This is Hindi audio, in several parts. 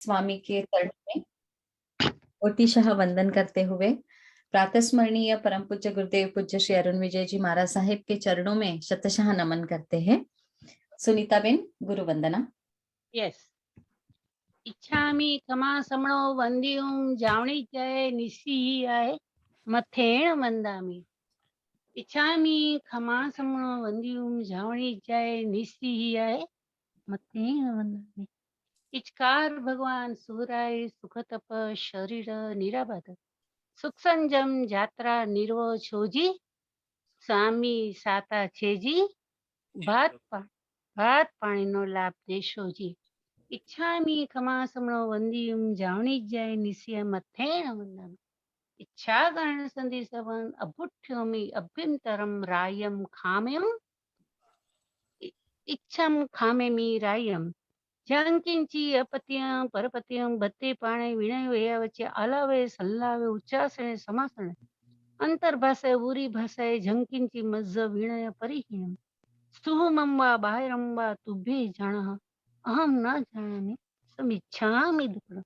स्वामी के चरण में कोटिशः वंदन करते हुए प्रातः स्मरणीय परम पूज्य गुरुदेव पूज्य श्री अरुण विजय जी महाराज साहेब के चरणों में शतशः नमन करते हैं। सुनीता बेन, गुरु वंदना। यस। इच्छामि क्षमा समणो वंदियुं जावणी जय निसीयाय मथेण वंदामि। इच्छामि क्षमा समणो वंदियुं जावणी जय निसीयाय मथेण वंदामि। इचकार भगवान सुराय सुख तप शरीर निराबाध सुख संजम यात्रा निर्वो छोजी स्वामी साता छेजी भात पाणीनो लाभ देशोजी। इच्छामि क्षमा समणो वंदियुं जावणी जय निश्चय मथेण वंदामि। इच्छा गण संधि सवन अभुठ्योमि अभ्यंतरम रायम खाम्यम इच्छम खामेमि रायम ज्यांकिंची अपत्यं परपत्यं बत्ते पाणे विणय वया वच्चे आलावे सल्लावे उच्चासने समासने अंतर्भाषे उरी भाषाए झंकिंची मज्ज विणय परिहीणम स्तुहमं वा बाहिरं वा तुभ्ये जाणः अहम न जानामि समिच्छामि दुक्कडं।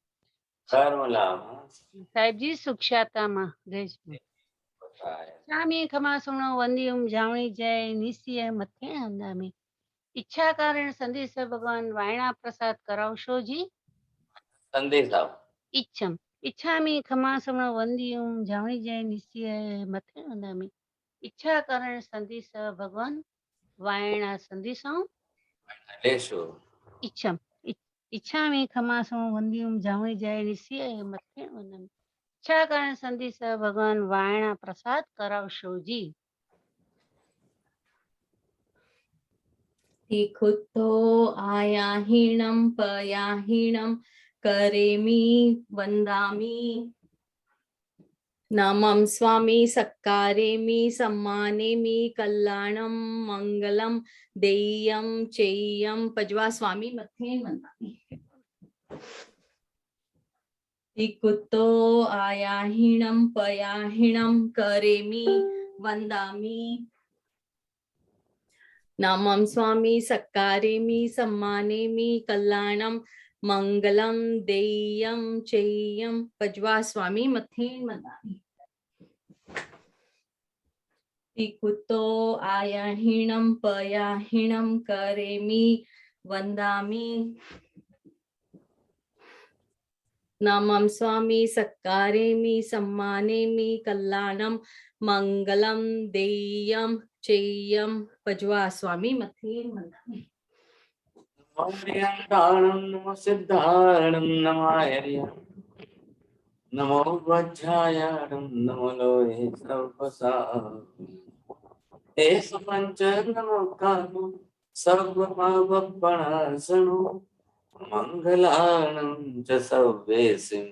साहेब जी सुख्याता मां जय श्री स्वामी खमा सुनो वंदियुं जावणी जय निश्चय मथे अंदामी। इच्छा कारण संदेश भगवान वायणा प्रसाद करावशो जी। संदेश इच्छम इच्छामि खमा सुनो वंदियुं जावणी जय निश्चय मथे अंदामी। इच्छा कारण संदेश भगवान वायणा संदेशों इच्छम इच्छामि क्षमा समो वंदियुं जावणी जय निश्चय मथे वंदन। इच्छा कारण संदेश भगवान वायणा प्रसाद करावशो जी। खुतो आयाहीणं पयाहीणं करेमि वंदामि। नमं स्वामी सत्कारेमि सम्मानेमि कल्याणं मंगलम देय्यं चेय्यं पजवा स्वामी मथे वंदामि। कुतो आयाहीणं पयाहीणं करेमि वंदामि। नमं स्वामी सत्कारेमि सम्मानेमि कल्याणं मंगलम देय्यं चेय्यं पजवा स्वामी मथे वंदामि। कुतो आयाहीणं पयाहीणं करेमि वंदामि। नमं स्वामी सत्कारेमि सम्मानेमि कल्याणं मंगलम देय्यं चेय्यं पजवा स्वामी मथे वंदामि। नमो सिद्धारणं नमायर्यं नमो वज्रायाणं नमो लोहे सर्वसाम् एष पंच नमो कामो सर्वपावपणासनो मंगलानं च सर्वेसिं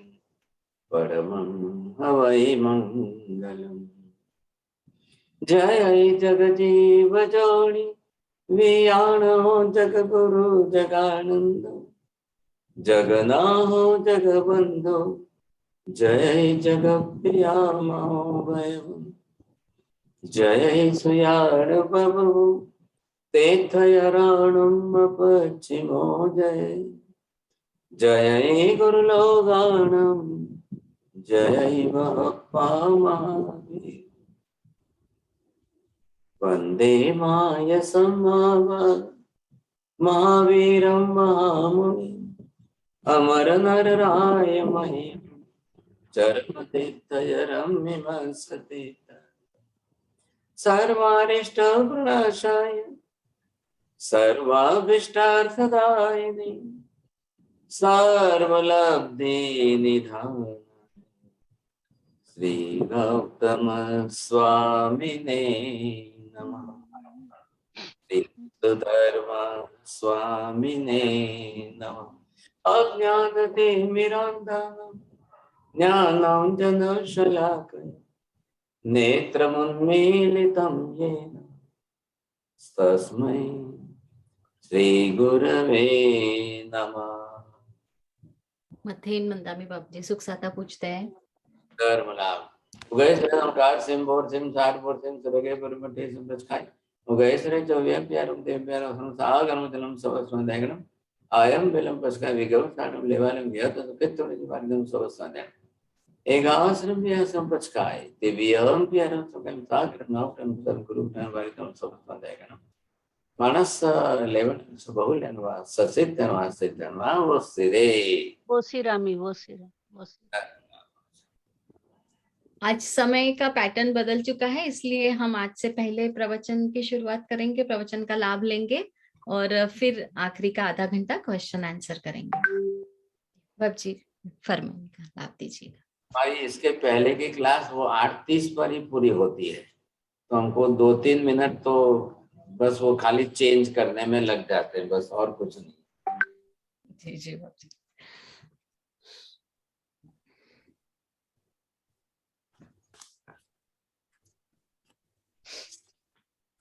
परमं हवै मंगलम्। जय जगजीव जोनि वियाणो जगगुरु जगानंद जगनाहो जगबंधो जय जगप्रिया महोभयम्। जय सुयाण बभु तीर्थयराणम् पश्चिमो जय जय गुरुलोगाणम् जय महावीर। वंदे मायसं महावीरं महामुनिम् अमरनरराय मह्यं चरमतीर्थयरम्यमस्ति सर्वारिष्टप्रणाशाय सर्वाभीष्टार्थदायिने सर्वलब्धिनिधान श्री गौतम स्वामिने नमः। धर्म स्वामिने नमः। अज्ञानतिमिरान्धः ज्ञानाञ्जनशलाकया नेत्रमुन्मीलितं येन तस्मै श्रीगुरवे नमः। मथेन वंदामि। बाबू जी सुख साता पूछते हैं। धर्म लाभ उगय श्री नमकार सिम बोर सिम साठ बोर सिम सुरगे परमठे सिम रचखाई उगय श्री चौव्य प्यारम देव प्यारो संसागरम जलम सब स्वंदयगणम अयम विलंबस्का विगवसानम लेवालम यत कित्तोनि वार्गम सोवसाने एगावसरम भी संपचकाय दिव्यम प्यारम सकम सागर नावटम सद्गुरु तन वार्गम सोवसाने गण मानस लेवन बहुलनवा ससिद्धनवा सिद्धनवा वो सिरे वो सिरामी वो सिरा वो सिरा। आज समय का पैटर्न बदल चुका है, इसलिए हम आज से पहले प्रवचन की शुरुआत करेंगे, प्रवचन का लाभ लेंगे और फिर आखिरी का आधा घंटा क्वेश्चन आंसर करेंगे। बाब जी फरमान का लाभ दीजिएगा। भाई इसके पहले की क्लास वो 8:30 पर ही पूरी होती है, तो हमको 2-3 मिनट तो बस वो खाली चेंज करने में लग जाते हैं, बस और कुछ नहीं। जी जी बाब जी।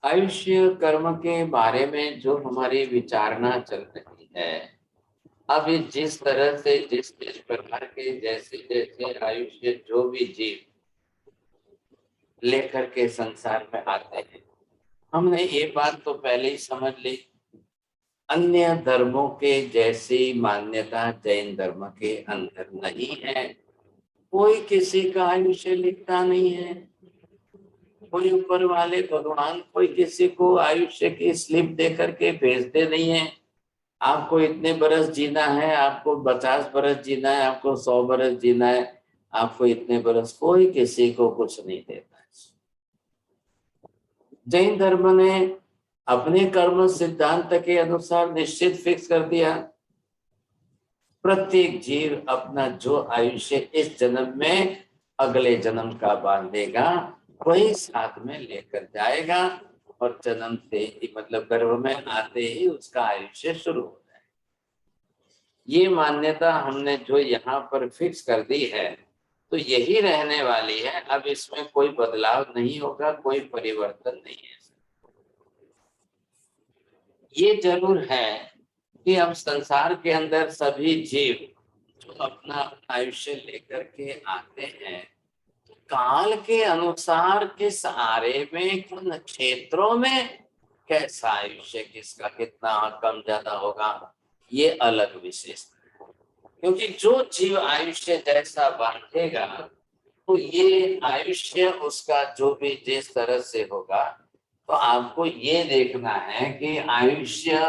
आयुष्य कर्म के बारे में जो हमारी विचारणा चल रही है, अब ये जिस तरह से जिस प्रकार के जैसे जैसे आयुष्य जो भी जीव लेकर के संसार में आते हैं, हमने ये बात तो पहले ही समझ ली, अन्य धर्मों के जैसी मान्यता जैन धर्म के अंदर नहीं है। कोई किसी का आयुष्य लिखता नहीं है, कोई ऊपर वाले भगवान कोई किसी को आयुष्य की स्लिप दे करके भेजते नहीं है, आपको इतने बरस जीना है, आपको 50 बरस जीना है, आपको 100 बरस जीना है, आपको इतने बरस, कोई किसी को कुछ नहीं देता है। जैन धर्म ने अपने कर्म सिद्धांत के अनुसार निश्चित फिक्स कर दिया, प्रत्येक जीव अपना जो आयुष्य इस जन्म में अगले जन्म का बांधेगा वही साथ में लेकर जाएगा, और जन्म से ही मतलब गर्भ में आते ही उसका आयुष्य शुरू हो जाए। ये मान्यता हमने जो यहाँ पर फिक्स कर दी है तो यही रहने वाली है, अब इसमें कोई बदलाव नहीं होगा, कोई परिवर्तन नहीं है। ये जरूर है कि अब संसार के अंदर सभी जीव जो अपना आयुष्य लेकर के आते हैं, काल के अनुसार किस आरे में किन क्षेत्रों में कैसा आयुष्य किसका कितना कम ज्यादा होगा, ये अलग विशेषता है। क्योंकि जो जीव आयुष्य जैसा बांटेगा तो ये आयुष्य उसका जो भी जिस तरह से होगा, तो आपको ये देखना है कि आयुष्य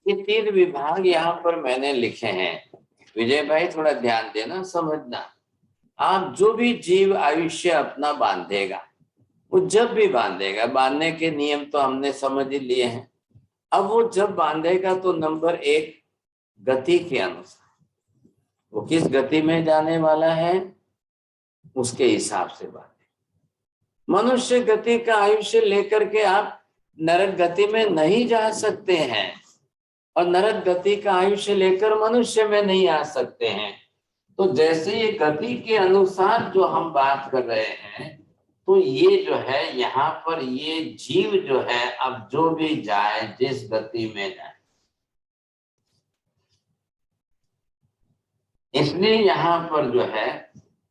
ये 3 विभाग यहाँ पर मैंने लिखे हैं। विजय भाई थोड़ा ध्यान देना, समझना। आप जो भी जीव आयुष्य अपना बांधेगा, वो जब भी बांधेगा, बांधने के नियम तो हमने समझ ही लिए हैं। अब वो जब बांधेगा तो नंबर 1 गति के अनुसार, वो किस गति में जाने वाला है उसके हिसाब से बांधे। मनुष्य गति का आयुष्य लेकर के आप नरक गति में नहीं जा सकते हैं, और नरक गति का आयुष्य लेकर मनुष्य में नहीं आ सकते हैं। तो जैसे ये गति के अनुसार जो हम बात कर रहे हैं, तो ये जो है यहाँ पर ये जीव जो है अब जो भी जाए जिस गति में जाए, इसलिए यहाँ पर जो है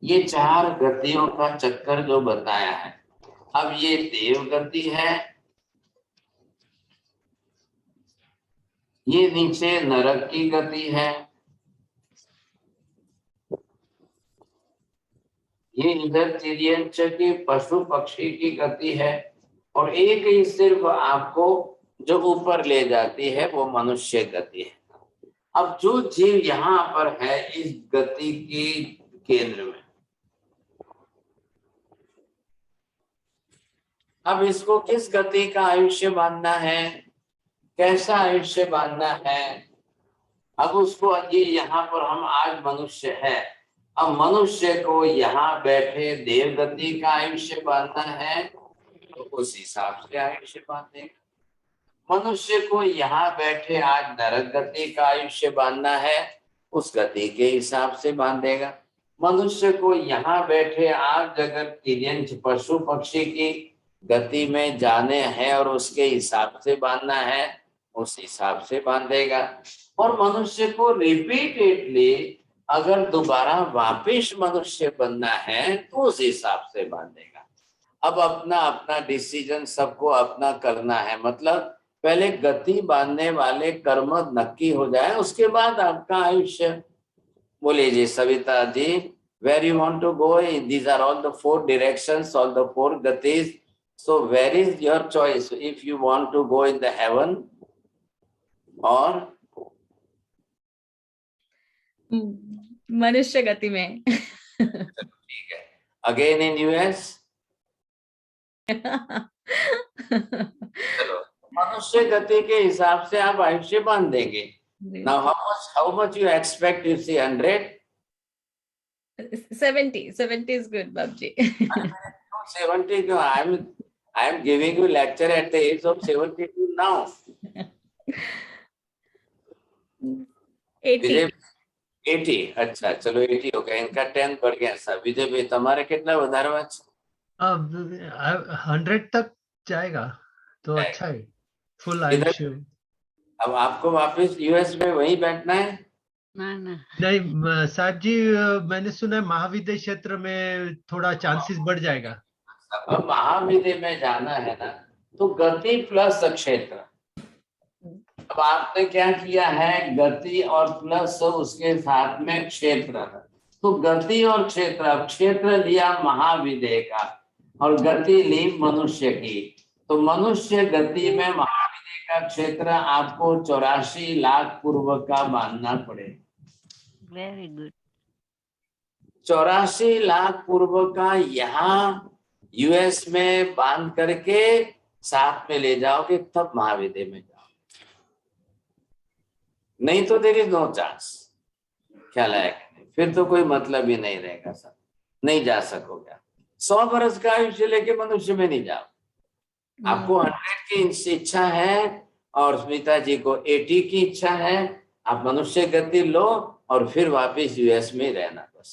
ये 4 गतियों का चक्कर जो बताया है। अब ये देव गति है, ये नीचे नरक की गति है, ये इधर तिर्यंच की पशु पक्षी की गति है, और एक ही सिर्फ आपको जो ऊपर ले जाती है वो मनुष्य गति है। अब जो जीव यहाँ पर है इस गति के केंद्र में, अब इसको किस गति का आयुष्य बांधना है, कैसा आयुष्य बांधना है। अब उसको ये यहाँ पर हम आज मनुष्य है, अब मनुष्य को यहाँ बैठे देव गति का आयुष्य बांधना है तो उस हिसाब से आयुष्य बांधेगा। मनुष्य को यहाँ बैठे आज नरक गति का आयुष्य बांधना है, उस गति के हिसाब से बांधेगा। मनुष्य को यहाँ बैठे आज अगर तिर्यंच पशु पक्षी की गति में जाने हैं और उसके हिसाब से बांधना है, उस हिसाब से बांधेगा। और मनुष्य को रिपीटेडली अगर दोबारा वापिस मनुष्य बनना है तो उस हिसाब से बांधेगा। अब अपना अपना डिसीजन सबको अपना करना है, मतलब पहले गति बांधने वाले कर्म नक्की हो जाए, उसके बाद आपका आयुष्य। बोलिए जी Savita ji, where you want to go? These are all the 4 directions, all the 4 gatis. So where is your choice? If you want to go in the heaven or मनुष्य गति में। ठीक है, again in US. चलो मनुष्य गति के हिसाब से आप आयुष्य बांध देंगे। Now how much you expect? You see 100? 70 is good, Babji. 70 क्यों? I am giving you lecture at the age of 72 now. 80 अच्छा चलो 80 हो गया, इनका 10 बढ़ गया। सब विजय भाई तुम्हारे कितना વધારવા છે? अब 100 तक जाएगा तो अच्छा है, फुल आयुष्य। अब आपको वापस यूएस में वहीं बैठना है? ना नहीं साहब जी, मैंने सुना है महाविद्य क्षेत्र में थोड़ा चांसेस बढ़ जाएगा। अब महाविद्य में जाना है ना तो गति प्लस क्षेत्र। अब आपने क्या किया है, गति और प्लस उसके साथ में क्षेत्र, तो गति और क्षेत्र। अब क्षेत्र लिया महाविद्य का और गति ली मनुष्य की, तो मनुष्य गति में महाविद्य का क्षेत्र आपको 84 लाख पूर्व का मानना पड़ेगा। Very good. 84 लाख पूर्व का यहाँ यूएस में बांध करके साथ में ले जाओगे तब महाविद्य में जाओ, नहीं तो देयर इज नो चांस। ख्याल आया? फिर तो कोई मतलब ही नहीं रहेगा, सब नहीं जा सकोगे। 100 बरस का आयुष्य लेके मनुष्य में नहीं जाओ। आपको 100 की इच्छा है और स्मिता जी को 80 की इच्छा है, आप मनुष्य गति लो और फिर वापस यूएस में रहना बस।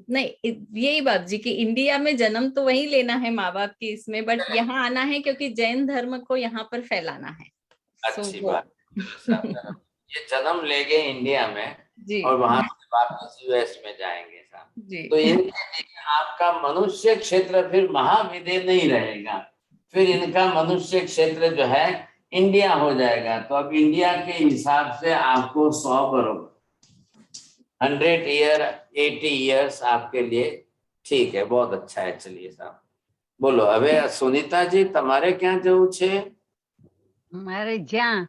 नहीं, यही बात जी कि इंडिया में जन्म तो वही लेना है माँ बाप की इसमें, बट यहाँ आना है क्योंकि जैन धर्म को यहाँ पर फैलाना है। अच्छी बात। ये जन्म ले गए इंडिया में जी, और वहां से वापस यूएस में जाएंगे साहब, जी। तो इनके लिए आपका मनुष्य क्षेत्र फिर महाविद्य नहीं रहेगा, फिर इनका मनुष्य क्षेत्र जो है इंडिया हो जाएगा। तो अब इंडिया के हिसाब से आपको 100 बरोबर 100 ईयर 80 ईयर्स आपके लिए ठीक है, बहुत अच्छा है। चलिए साहब बोलो। હવે સુનીતા जी તમારે ક્યાં જવું છે? મારે જ્યાં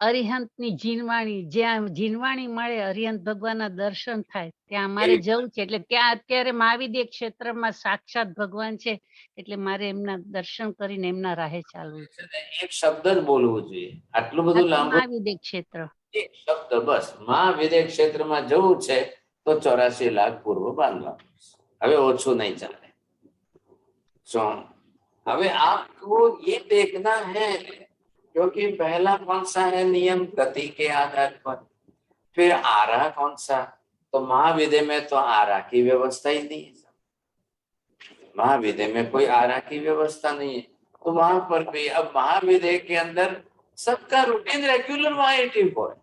અરિહંતની જીનવાણી, જ્યાં જીનવાણી મળે, અરિહંત ભગવાનના દર્શન થાય ત્યાં મારે જવું છે। એટલે ત્યાં અત્યારે મહાવિદ્ય ક્ષેત્રમાં સાક્ષાત ભગવાન છે, એટલે મારે એમના દર્શન કરીને એમના રાહે ચાલવું છે। એક શબ્દ જ બોલવું જોઈએ, આટલું બધું લાંબુ મહાવિદ્ય ક્ષેત્ર એક શબ્દ બસ। મહાવિદ્ય ક્ષેત્રમાં જવું છે તો 84 લાખ પૂર્વ બાંધવા, હવે ઓછું નહીં ચાલે। હવે आपको ये देखना है क्योंकि पहला कौन सा है नियम, गति के आधार पर, फिर आरा कौन सा, तो महाविद्य में तो आरा की व्यवस्था ही नहीं है। महाविद्य में कोई आरा की व्यवस्था नहीं है, तो वहां पर भी अब महाविद्य के अंदर सबका रूटीन रेगुलर वहां 84 है,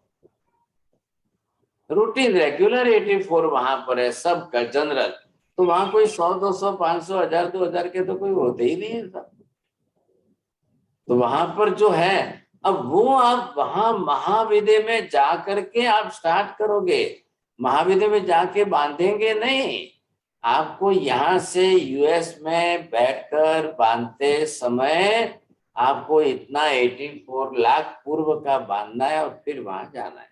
रूटीन रेगुलर 84 वहां पर है सबका जनरल। तो वहां कोई 100 200 500 1000 2000 के तो कोई होते ही नहीं है सब। तो वहां पर जो है अब वो आप वहां महाविद्य में जा करके आप स्टार्ट करोगे, महाविद्य में जाके बांधेंगे नहीं। आपको यहाँ से यूएस में बैठकर बांधते समय आपको इतना 84 लाख पूर्व का बांधना है और फिर वहां जाना है।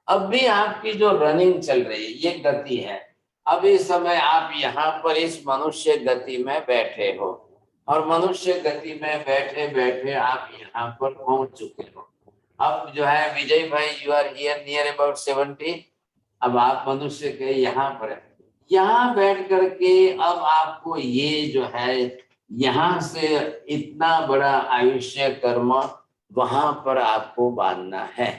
अब भी आपकी जो रनिंग चल रही है ये गति है। अब इस समय आप यहाँ पर इस मनुष्य गति में बैठे हो और मनुष्य गति में बैठे बैठे आप यहाँ पर पहुंच चुके हो। अब जो है विजय भाई, you are here near about 70। अब आप मनुष्य के यहाँ पर है, यहाँ बैठ करके अब आपको ये जो है यहाँ से इतना बड़ा आयुष्य कर्म वहां पर आपको बांधना है।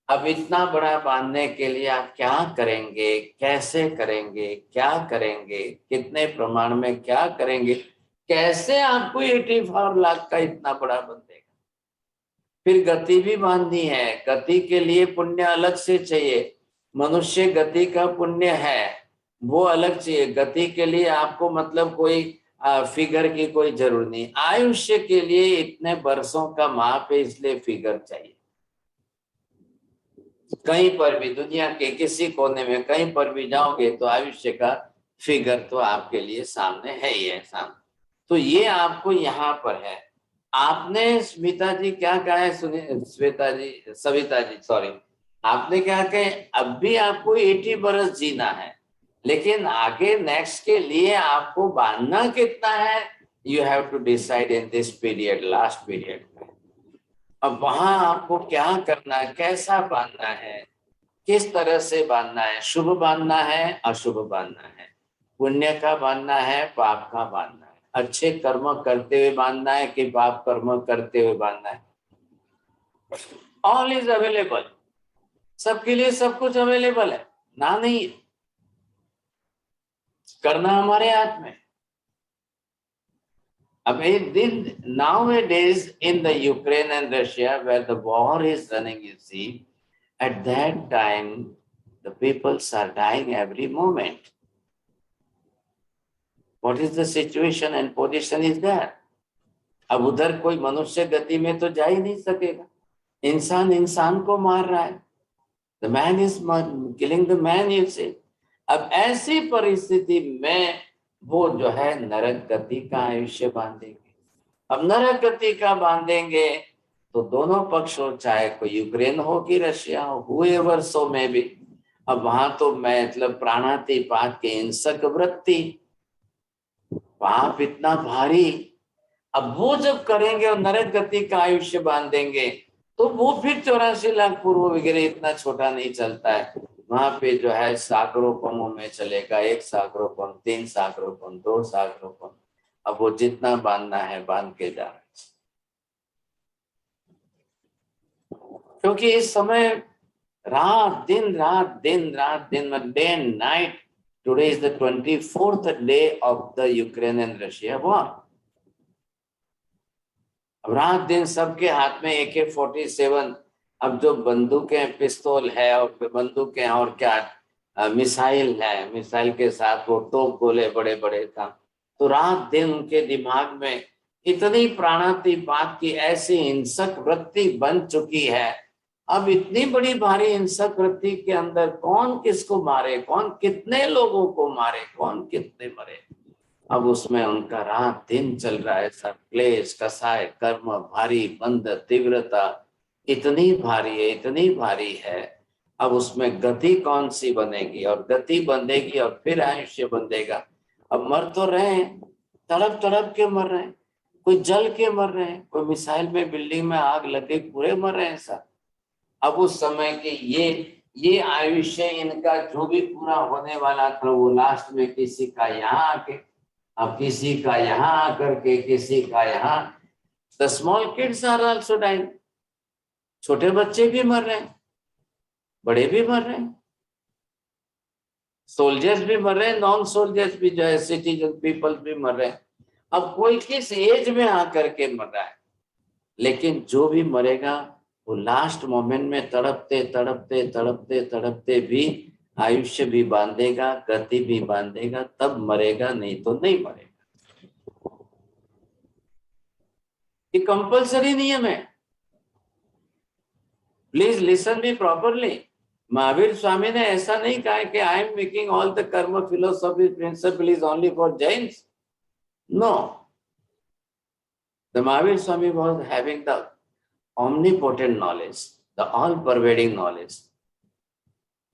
अब इतना बड़ा बांधने के लिए आप क्या करेंगे, कैसे करेंगे, क्या करेंगे, कितने प्रमाण में क्या करेंगे, कैसे आपको 84 लाख का इतना बड़ा बंधेगा। फिर गति भी बांधनी है, गति के लिए पुण्य अलग से चाहिए। मनुष्य गति का पुण्य है वो अलग चाहिए। गति के लिए आपको मतलब कोई फिगर की कोई जरूरत नहीं। आयुष्य के लिए इतने वर्षों का माप है, इसलिए फिगर चाहिए। कहीं पर भी दुनिया के किसी कोने में कहीं पर भी जाओगे तो आयुष्य का फिगर तो आपके लिए सामने है ही है सामने। तो ये आपको यहाँ पर है। आपने स्मिता जी क्या कहा है, सुनिए श्वेता जी, सविता जी सॉरी, आपने क्या कहे, अब भी आपको 80 बरस जीना है, लेकिन आगे नेक्स्ट के लिए आपको बांधना कितना है, you have to decide in this period, last period में। अब वहां आपको क्या करना है, कैसा बांधना है, किस तरह से बांधना है, शुभ बांधना है, अशुभ बांधना है, पुण्य का बांधना है, पाप का बांधना है, अच्छे कर्म करते हुए बांधना है कि पाप कर्म करते हुए बांधना है। ऑल इज अवेलेबल, सबके लिए सब कुछ अवेलेबल है, ना नहीं है, करना हमारे हाथ में। अब nowadays in the Ukraine and Russia where the war is running, you see, at that time the peoples are dying every moment. What is the situation and position is there? अब उधर कोई मनुष्य गति में तो जा ही नहीं सकेगा, इंसान इंसान को मार रहा है, the man is killing the man, you see. अब ऐसी परिस्थिति में वो जो है नरक गति का आयुष्य बांधेंगे। अब नरक गति का बांधेंगे तो दोनों पक्ष हो, चाहे कोई यूक्रेन हो कि रशिया हो, हुएवर सो में भी। अब वहां तो मैं मतलब प्राणातिपात के हिंसक वृत्ति, पाप इतना भारी, अब वो जब करेंगे और नरक गति का आयुष्य बांधेंगे तो वो फिर 84 लाख पूर्व वगैरह इतना छोटा नहीं चलता है। वहां पे जो है सागरोपमों में चलेगा, 1 सागरोपम, 3 सागरोपम, 2 सागरोपम। अब वो जितना बांधना है बांध के जा रहे, क्योंकि इस समय रात दिन रात दिन रात दिन, day and night. Today is the 24th day of the Ukraine and Russia war. अब रात दिन सबके हाथ में AK-47, अब जो बंदूकें, पिस्तौल है और बंदूकें और क्या मिसाइल है, मिसाइल के साथ वो तोप गोले बड़े बड़े था। तो रात दिन उनके दिमाग में इतनी प्राणातिपात की ऐसी हिंसक वृत्ति बन चुकी है। अब इतनी बड़ी भारी हिंसक वृत्ति के अंदर कौन किसको मारे, कौन कितने लोगों को मारे, कौन कितने मरे, अब उसमें उनका रात दिन चल रहा है। सब क्लेश, कसाय, कर्म, भारी बंध, तीव्रता इतनी भारी है, इतनी भारी है। अब उसमें गति कौन सी बनेगी, और गति बंधेगी और फिर आयुष्य बंधेगा। अब मर तो रहे हैं, तड़प तड़प के मर रहे हैं, कोई जल के मर रहे हैं, कोई मिसाइल में, बिल्डिंग में आग लगे पूरे मर रहे हैं सब। अब उस समय के ये आयुष्य इनका जो भी पूरा होने वाला था वो लास्ट में किसी का यहाँ आके, अब किसी का यहाँ आकर के, किसी का यहाँ। The small kids are also dying, छोटे बच्चे भी मर रहे हैं, बड़े भी मर रहे हैं, सोल्जर्स भी मर रहे हैं, नॉन सोल्जर्स भी जो है, सिटीजन पीपल भी मर रहे हैं। अब कोई किस एज में आकर के मर रहा है, लेकिन जो भी मरेगा वो लास्ट मोमेंट में तड़पते तड़पते तड़पते तड़पते भी आयुष्य भी बांधेगा, गति भी बांधेगा, तब मरेगा, नहीं तो नहीं मरेगा। ये कंपल्सरी नियम है, please listen me properly. Mahavir Swami ने ऐसा नहीं कहा कि I am making all the karma philosophy principle is only for Jains. No, the Mahavir Swami was having the omnipotent knowledge, the all pervading knowledge.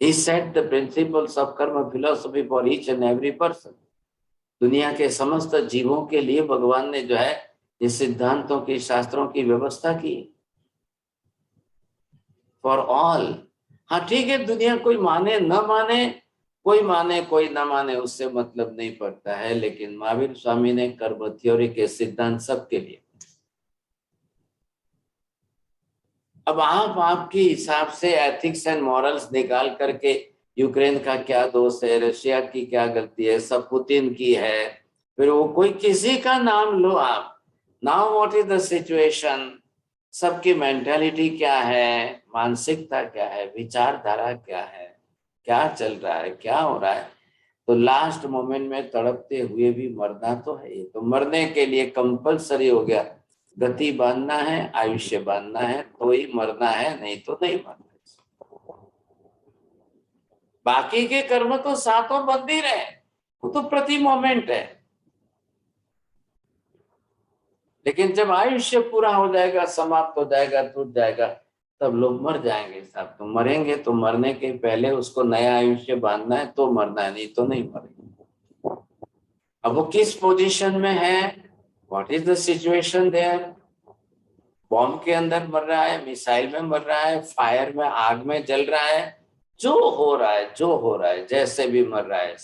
He set the principles of karma philosophy for each and every person. दुनिया के समस्त जीवों के लिए भगवान ने जो है ये सिद्धांतों की, शास्त्रों की व्यवस्था की फॉर ऑल। हाँ ठीक है, दुनिया कोई माने न माने, कोई माने कोई न माने, उससे मतलब नहीं पड़ता है, लेकिन महावीर स्वामी ने कर्म थ्योरी के सिद्धांत सबके लिए। अब आप आपके हिसाब से एथिक्स एंड मॉरल्स निकाल करके यूक्रेन का क्या दोष है, रशिया की क्या गलती है, सब पुतिन की है, फिर वो कोई किसी का नाम लो आप। Now what is the situation, सबकी मेंटालिटी क्या है, मानसिकता क्या है, विचारधारा क्या है, क्या चल रहा है, क्या हो रहा है, तो लास्ट मोमेंट में तड़पते हुए भी मरना तो है। ये तो मरने के लिए कंपलसरी हो गया, गति बांधना है, आयुष्य बांधना है तो ही मरना है, नहीं तो नहीं मरना। बाकी के कर्म तो सातों बंद ही रहे, वो तो प्रति मोमेंट है। लेकिन जब आयुष्य पूरा हो जाएगा, समाप्त हो जाएगा, टूट जाएगा, तब लोग मर जाएंगे साहब। तो मरेंगे तो मरने के पहले उसको नया आयुष्य बांधना है तो मरना है, नहीं तो नहीं मरेंगे। अब वो किस पोजीशन में है, what is the situation there, bomb के अंदर मर रहा है, मिसाइल में मर रहा है, फायर में, आग में जल रहा है, जो हो रहा है, जो हो रहा है, जैसे भी मर रहा है।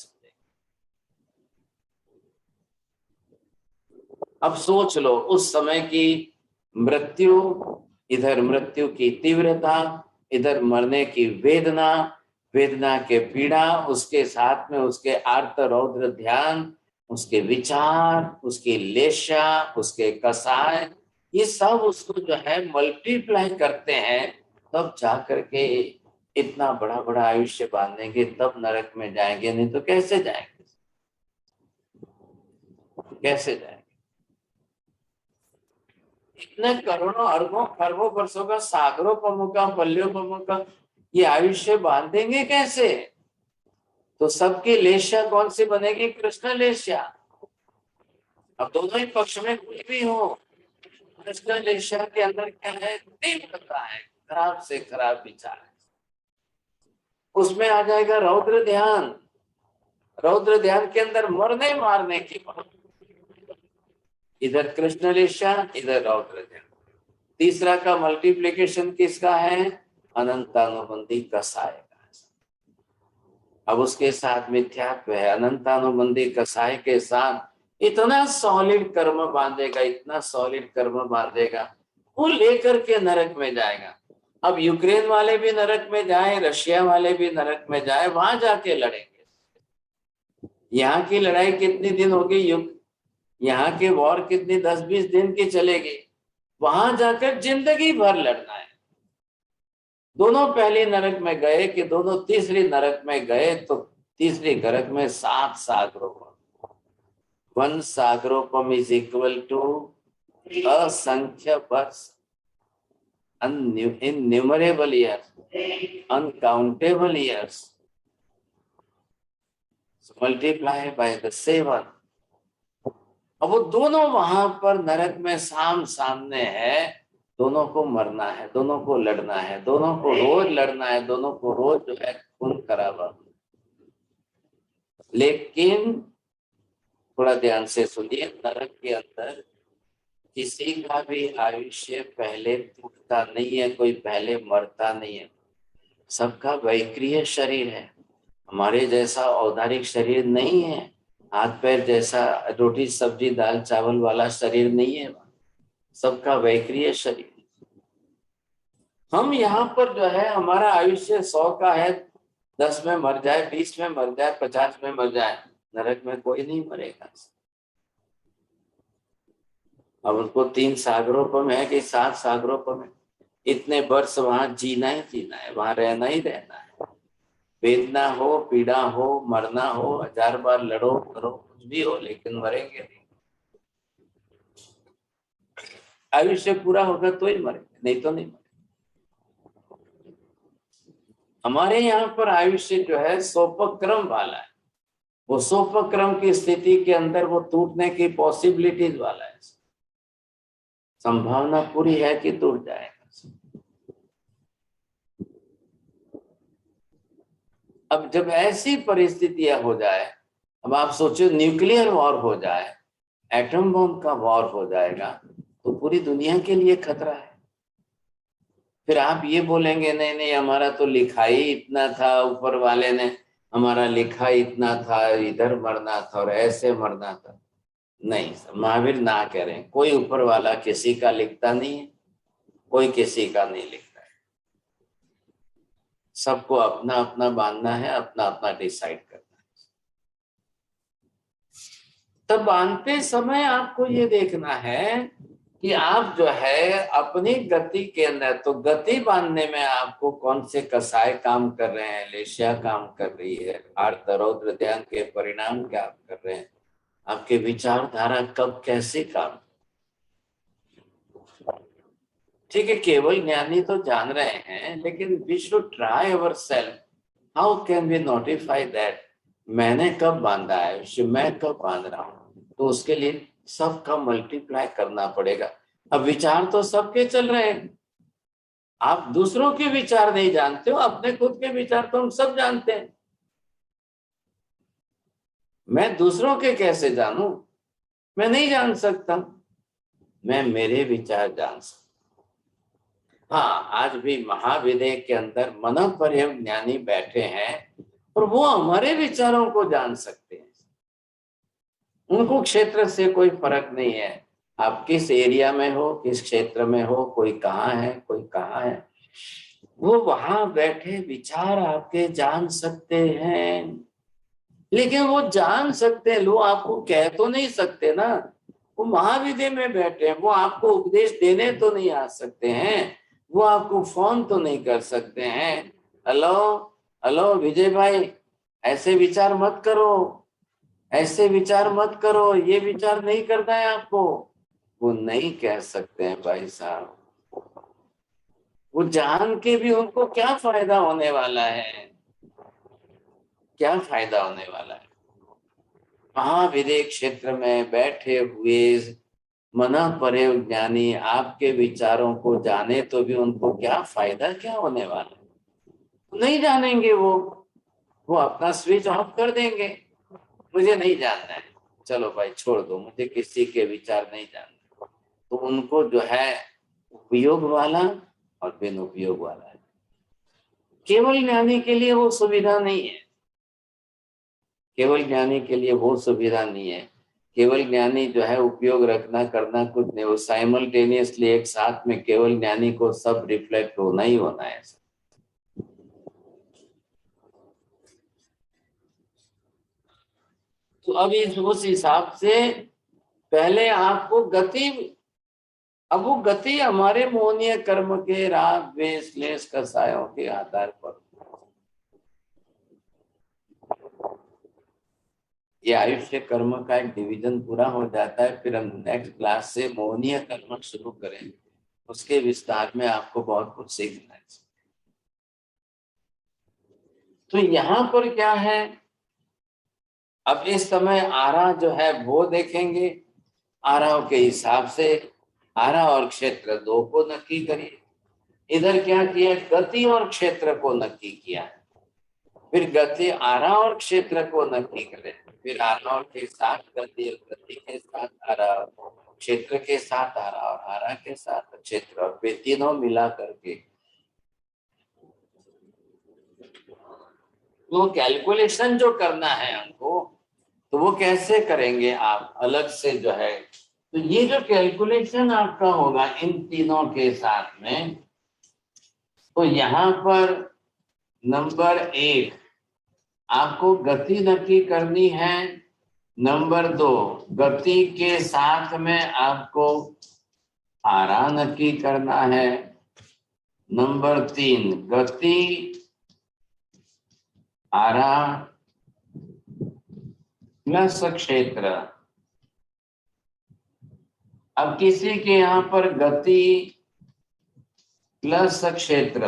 अब सोच लो उस समय की मृत्यु, इधर मृत्यु की तीव्रता, इधर मरने की वेदना, वेदना के पीड़ा, उसके साथ में उसके आर्त रौद्र ध्यान, उसके विचार, उसकी लेशा, उसके कसाय, ये सब उसको जो है मल्टीप्लाई करते हैं, तब जाकर के इतना बड़ा बड़ा आयुष्य बांधेंगे, तब नरक में जाएंगे, नहीं तो कैसे जाएंगे, कैसे जाएंगे। इतने करोड़ों अरबों खरबों वर्षों का, सागरों पमों का, पल्लियों पमों का ये आयुष्य बांधेंगे कैसे। तो सबकी लेशा कौन सी बनेगी, कृष्ण लेशा। अब दोनों ही पक्ष में कोई भी हो, कृष्ण लेशा के अंदर क्या है, तीव्रता है, खराब से खराब विचार है। उसमें आ जाएगा रौद्र ध्यान, रौद्र ध्यान के अंदर मरने मारने की बात, इधर कृष्ण लेशा, इधर रौद्र ध्यान। तीसरा का मल्टीप्लिकेशन किसका है, अनंतानुबंधी कसाय का। अब उसके साथ मिथ्यात्व है, अनंतानुबंधी कसाय के साथ इतना सॉलिड कर्म बांधेगा, इतना सॉलिड कर्म बांधेगा, वो लेकर के नरक में जाएगा। अब यूक्रेन वाले भी नरक में जाए, रशिया वाले भी नरक में जाए, वहां जाके लड़ेंगे। यहाँ की लड़ाई कितनी दिन होगी, युद्ध यहाँ के वॉर कितनी 10-20 दिन की चलेगी, वहां जाकर जिंदगी भर लड़ना है। दोनों पहली नरक में गए कि दोनों तीसरी नरक में गए, तो तीसरी नरक में 7 सागरोपम, 1 सागरोपम इज इक्वल टू असंख्य वर्ष, innumerable years, uncountable years, multiply by the 7। अब वो दोनों वहां पर नरक में साम सामने है, दोनों को मरना है, दोनों को लड़ना है, दोनों को रोज लड़ना है, दोनों को रोज जो है खून खराबा। लेकिन थोड़ा ध्यान से सुनिए, नरक के अंदर किसी का भी आयुष्य पहले टूटता नहीं है, कोई पहले मरता नहीं है, सबका वैक्रिय शरीर है, हमारे जैसा औदारिक शरीर नहीं है, हाथ पैर जैसा रोटी सब्जी दाल चावल वाला शरीर नहीं है, सबका वैक्रिय शरीर। हम यहाँ पर जो है हमारा आयुष्य 100 का है, 10 में मर जाए, 20 में मर जाए, 50 में मर जाए, नरक में कोई नहीं मरेगा। अब उनको 3 सागरोपम है कि 7 सागरोपम है, इतने वर्ष वहां जीना ही जीना है, वहां रहना ही रहना है, वेदना हो, पीड़ा हो, मरना हो, 1000 बार लड़ो करो कुछ भी हो, लेकिन मरेंगे नहीं। आयुष्य पूरा होगा तो ही मरेंगे, नहीं तो नहीं मरेंगे। हमारे यहाँ पर आयुष्य जो है सोपक्रम वाला है, वो सोपक्रम की स्थिति के अंदर वो टूटने की पॉसिबिलिटीज वाला है, संभावना पूरी है कि टूट जाएगा। अब जब ऐसी परिस्थितियां हो जाए, अब आप सोचो न्यूक्लियर वॉर हो जाए, एटम बम का वॉर हो जाएगा, तो पूरी दुनिया के लिए खतरा है। फिर आप ये बोलेंगे नहीं नहीं हमारा तो लिखा ही इतना था, ऊपर वाले ने हमारा लिखा इतना था, इधर मरना था और ऐसे मरना था। नहीं, महावीर ना कह रहे हैं, कोई ऊपर वाला किसी का लिखता नहीं है, कोई किसी का नहीं लिखता है। सबको अपना अपना बांधना है, अपना अपना डिसाइड करना है। तब बांधते समय आपको ये देखना है कि आप जो है अपनी गति के अंदर, तो गति बांधने में आपको कौन से कसाय काम कर रहे हैं, लेशिया काम कर रही है, आर्त रौद्र ध्यान के परिणाम क्या कर रहे हैं, आपके विचारधारा कब कैसे काम। ठीक है, केवल ज्ञानी तो जान रहे हैं, लेकिन we should try our self, how can we notify that मैंने कब बांधा है, मैं कब बांध रहा हूं। तो उसके लिए सबका मल्टीप्लाई करना पड़ेगा। अब विचार तो सबके चल रहे हैं, आप दूसरों के विचार नहीं जानते हो, अपने खुद के विचार तो हम सब जानते हैं। मैं दूसरों के कैसे जानूं? मैं नहीं जान सकता, मैं मेरे विचार जान सकता। हाँ, आज भी महाविद्य के अंदर मनोपर्यव ज्ञानी बैठे हैं और वो हमारे विचारों को जान सकते हैं। उनको क्षेत्र से कोई फर्क नहीं है, आप किस एरिया में हो, किस क्षेत्र में हो, कोई कहाँ है, कोई कहाँ है, वो वहां बैठे विचार आपके जान सकते हैं। लेकिन वो जान सकते हैं, लोग आपको कह तो नहीं सकते ना, वो महाविद्य में बैठे हैं, वो आपको उपदेश देने तो नहीं आ सकते हैं, वो आपको फोन तो नहीं कर सकते हैं, हेलो हेलो विजय भाई ऐसे विचार मत करो, ऐसे विचार मत करो, ये विचार नहीं करना है आपको। वो नहीं कह सकते हैं भाई साहब। वो जान के भी उनको क्या फायदा होने वाला है, क्या फायदा होने वाला है। महाविद्य क्षेत्र में बैठे हुए मनोपर्यव ज्ञानी आपके विचारों को जाने तो भी उनको क्या फायदा, क्या होने वाला है। नहीं जानेंगे, वो अपना स्विच ऑफ कर देंगे, मुझे नहीं जानना है, चलो भाई छोड़ दो, मुझे किसी के विचार नहीं जानना। तो उनको जो है उपयोग वाला और बिन उपयोग वाला है। केवल ज्ञानी के लिए वो सुविधा नहीं है, केवल ज्ञानी के लिए वो सुविधा नहीं है। केवल ज्ञानी जो है उपयोग रखना करना कुछ नहीं, वो साइमल्टेनियसली एक साथ में केवल ज्ञानी को सब रिफ्लेक्ट होना ही होना है। तो अभी उस हिसाब से पहले आपको गति, अब वो गति हमारे मोहनीय कर्म के राग द्वेष क्लेश कसायों के आधार पर, ये आयुष्य कर्म का एक डिवीजन पूरा हो जाता है। फिर हम नेक्स्ट क्लास से मोहनीय कर्म शुरू करेंगे, उसके विस्तार में आपको बहुत कुछ सीखना है। तो यहाँ पर क्या है, अब इस समय आरा जो है वो देखेंगे, आराओं के हिसाब से आरा और क्षेत्र दो को नक्की करिए। इधर क्या किया, गति और क्षेत्र को नक्की किया, फिर गति आरा और क्षेत्र को नक्की करें, फिर आरा के साथ गति और गति के साथ आरा, क्षेत्र के साथ आरा और आरा के साथ क्षेत्र, और फिर तीनों मिला करके वो कैलकुलेशन जो करना है हमको, तो वो कैसे करेंगे आप अलग से जो है। तो ये जो कैलकुलेशन आपका होगा इन तीनों के साथ में, तो यहाँ पर नंबर 1 आपको गति नक्की करनी है, नंबर 2 गति के साथ में आपको आरा नक्की करना है, नंबर 3 गति आरा प्लस क्षेत्र। अब किसी के यहाँ पर गति प्लस क्षेत्र,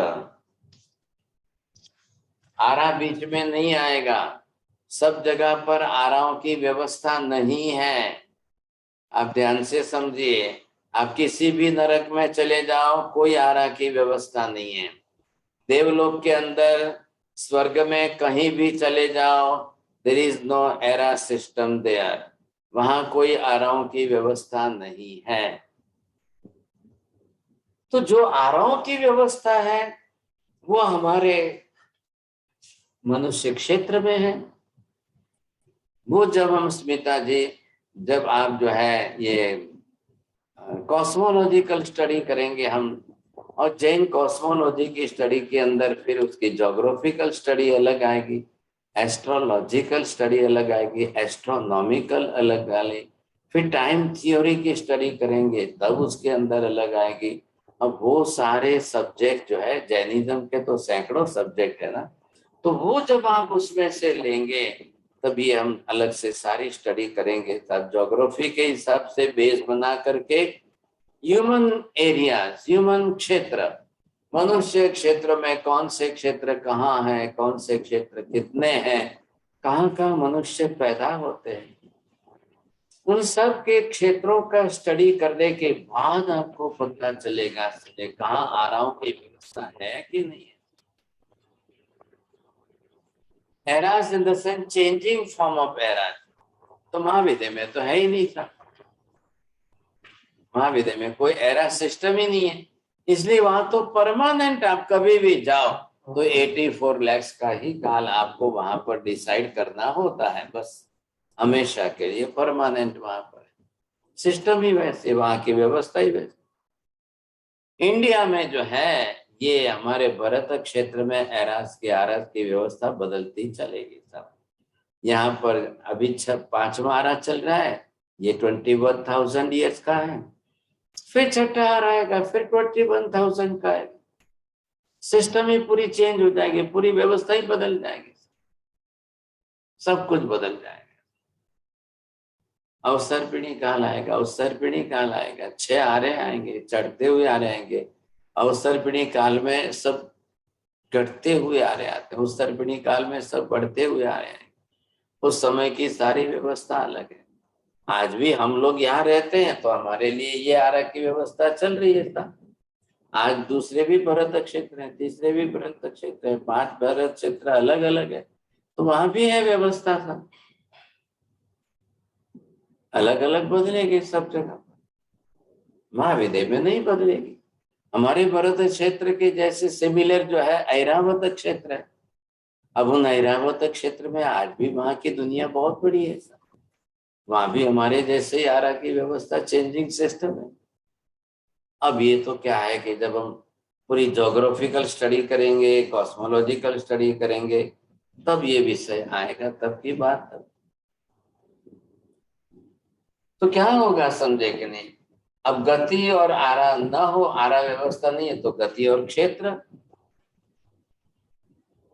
आरा बीच में नहीं आएगा, सब जगह पर आराओं की व्यवस्था नहीं है। आप ध्यान से समझिए, आप किसी भी नरक में चले जाओ, कोई आरा की व्यवस्था नहीं है। देवलोक के अंदर स्वर्ग में कहीं भी चले जाओ, there is no era system there, वहां कोई आराओं की व्यवस्था नहीं है। तो जो आराओं की व्यवस्था है वो हमारे मनुष्य क्षेत्र में है। वो जब हम स्मिता जी, जब आप जो है ये कॉस्मोलॉजिकल स्टडी करेंगे हम, और जैन कॉस्मोलॉजी की स्टडी के अंदर फिर उसकी ज्योग्राफिकल स्टडी अलग आएगी, एस्ट्रोलॉजिकल स्टडी अलग आएगी, एस्ट्रोनॉमिकल अलग आएगी, फिर टाइम थ्योरी की स्टडी करेंगे तब उसके अंदर अलग आएगी। अब वो सारे सब्जेक्ट जो है, जैनिज्म के तो सैकड़ों सब्जेक्ट है ना, तो वो जब आप उसमें से लेंगे तभी हम अलग से सारी स्टडी करेंगे। तब ज्योग्राफी के हिसाब से बेस बना करके ह्यूमन एरियाज, ह्यूमन क्षेत्र, मनुष्य क्षेत्र में कौन से क्षेत्र कहाँ है, कौन से क्षेत्र कितने हैं, कहाँ कहाँ मनुष्य पैदा होते हैं, उन सब के क्षेत्रों का स्टडी करने के बाद आपको पता चलेगा कहाँ आराओं की व्यवस्था है कि नहीं है। Eras in the sense changing form of eras, तो महाविद्या में तो है ही नहीं था। महाविद्या में कोई एरा सिस्टम ही नहीं है, इसलिए वहां तो परमानेंट आप कभी भी जाओ तो 84 लाख का ही काल आपको वहां पर डिसाइड करना होता है, बस हमेशा के लिए परमानेंट वहां पर सिस्टम ही वैसे, वहां की व्यवस्था ही वैसे। इंडिया में जो है ये हमारे भरत क्षेत्र में एरास की आरास की व्यवस्था बदलती चलेगी सब। यहाँ पर अभी 5वां आरा चल रहा है, ये 21,000 ईयर्स का है, फिर छठा आरा आएगा, फिर 21,000 का है। सिस्टम ही पूरी चेंज हो जाएगी, पूरी व्यवस्था ही बदल जाएगी, सब कुछ बदल जाएगा। अवसर पीढ़ी काल आएगा, अवसर पीढ़ी काल आएगा, 6 आरे आएंगे, चढ़ते हुए आ रहे आएंगे। अवसर पीढ़ी काल में सब घटते हुए आ रहे आते हैं, अवसर पीढ़ी काल में सब बढ़ते हुए आ रहे हैं। उस समय की सारी व्यवस्था अलग है। आज भी हम लोग यहाँ रहते हैं तो हमारे लिए ये आरा की व्यवस्था चल रही है था। आज दूसरे भी भरत क्षेत्र है, तीसरे भी भरत क्षेत्र है, 5 भरत क्षेत्र अलग अलग है, तो वहां भी है व्यवस्था था। अलग अलग बदलेगी सब जगह, महाविद्या में नहीं बदलेगी। हमारे भरत क्षेत्र के जैसे सिमिलर जो है ऐरावत क्षेत्र है। अब उन ऐरावत क्षेत्र में आज भी वहां की दुनिया बहुत बड़ी है, वहां भी हमारे जैसे ही आरा की व्यवस्था चेंजिंग सिस्टम है। अब ये तो क्या है कि जब हम पूरी ज्योग्राफिकल स्टडी करेंगे, कॉस्मोलॉजिकल स्टडी करेंगे, तब ये विषय आएगा, तब की बात तब। तो क्या होगा समझे कि नहीं। अब गति और आरा न हो, आरा व्यवस्था नहीं है तो गति और क्षेत्र।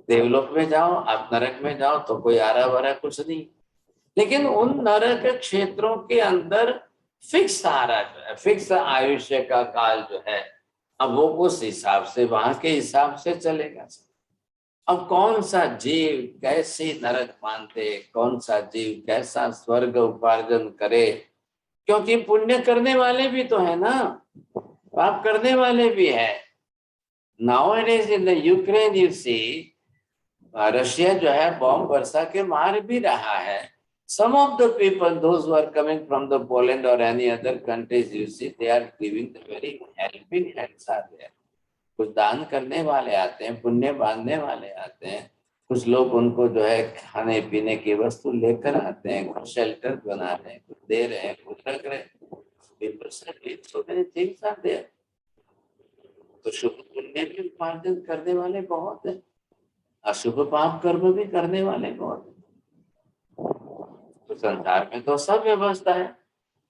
देवलोक में जाओ, आप नरक में जाओ तो कोई आरा वारा कुछ नहीं, लेकिन उन नरक क्षेत्रों के अंदर फिक्स आरा जो है, फिक्स आयुष्य का काल जो है, अब वो उस हिसाब से, वहां के हिसाब से चलेगा। अब कौन सा जीव कैसे नरक मानते, कौन सा जीव कैसा स्वर्ग उपार्जन करे, क्योंकि पुण्य करने वाले भी तो है ना, पाप करने वाले भी है। Nowadays in the Ukraine you see, Russia जो है बॉम्ब वर्षा के मार भी रहा है। Some of the people, those who are coming from the Poland or any other countries, you see, they are giving the very helping hands are there. कुछ दान करने वाले आते हैं, पुण्य बांधने वाले आते हैं, कुछ लोग उनको जो है खाने पीने की वस्तु लेकर आते हैं, कुछ शेल्टर बना रहे हैं, कुछ दे रहे हैं, कुछ रख रहे हैं। People say so many things are there. तो शुभ पुण्य भी उपार्जन करने वाले बहुत हैं, अशुभ पाप कर्म भी करने वाले बहुत हैं। तो संसार में तो सब व्यवस्था है।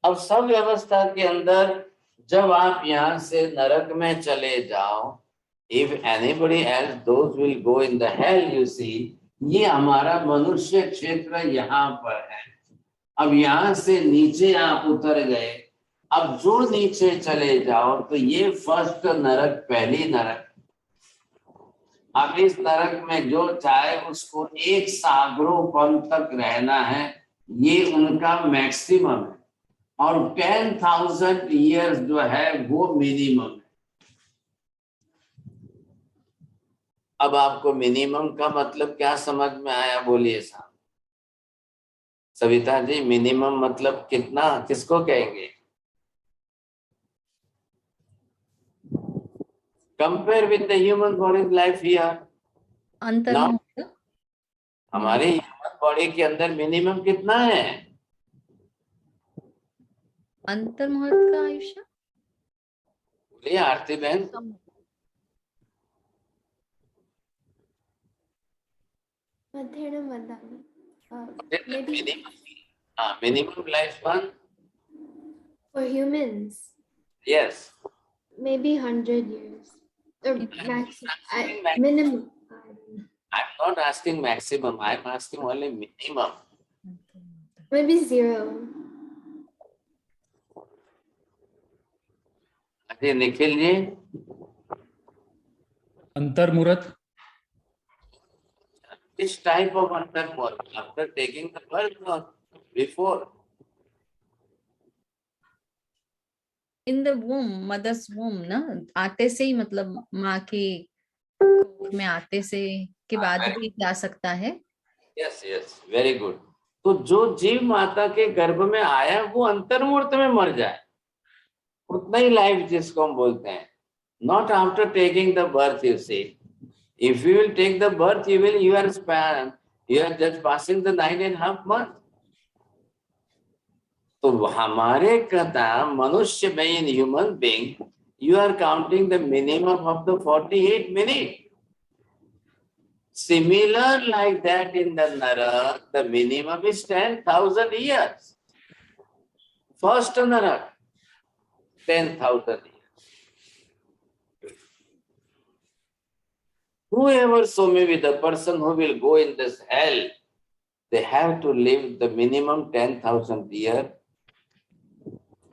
अब सब व्यवस्था के अंदर जब आप यहाँ से नरक में चले जाओ, if anybody else those will go in the hell, you see, ये हमारा मनुष्य क्षेत्र यहाँ पर है। अब यहाँ से नीचे आप उतर गए, अब जो नीचे चले जाओ तो ये फर्स्ट नरक, पहली नरक। अब इस नरक में जो चाहे उसको एक सागरोपन तक रहना है, ये उनका मैक्सिमम है, और 10,000 ईयर्स जो है वो मिनिमम है। अब आपको मिनिमम का मतलब क्या समझ में आया, बोलिए साहब। सविता जी, मिनिमम मतलब कितना, किसको कहेंगे? Compare with the human body life here. अंतर्मुहूर्त हमारे ह्यूमन बॉडी के अंदर मिनिमम कितना है? अंतर्मुहूर्त का आयुष्य बोलिए आरती बहन। मध्यम वदामि. Maybe minimum life one. for humans, yes. maybe 100 years or minimum. I am not asking maximum, I am asking only minimum. Maybe 0. Ajay Nikhil ji. अंतर्मुहूर्त Which type of अंतर्मुहूर्त? After taking the birth or before? In the womb, mother's womb ना, आते से ही, मतलब माँ की कोख में आते से के बाद भी जा सकता है। Yes yes, very good. तो जो जीव माता के गर्भ में आया वो अंतर्मुहूर्त में मर जाए, उतना ही लाइफ जिसको हम बोलते हैं। Not after taking the birth, you see. If you will take the birth, you are just passing the 9.5 months। तो हमारे कथा मनुष्य में, in human being, you are counting the minimum of the 48 minutes. Similar like that in the Narak, the minimum is 10,000 years. First Narak, 10,000 years. Whoever so may be the person who will go in this hell, they have to live the minimum 10,000 years.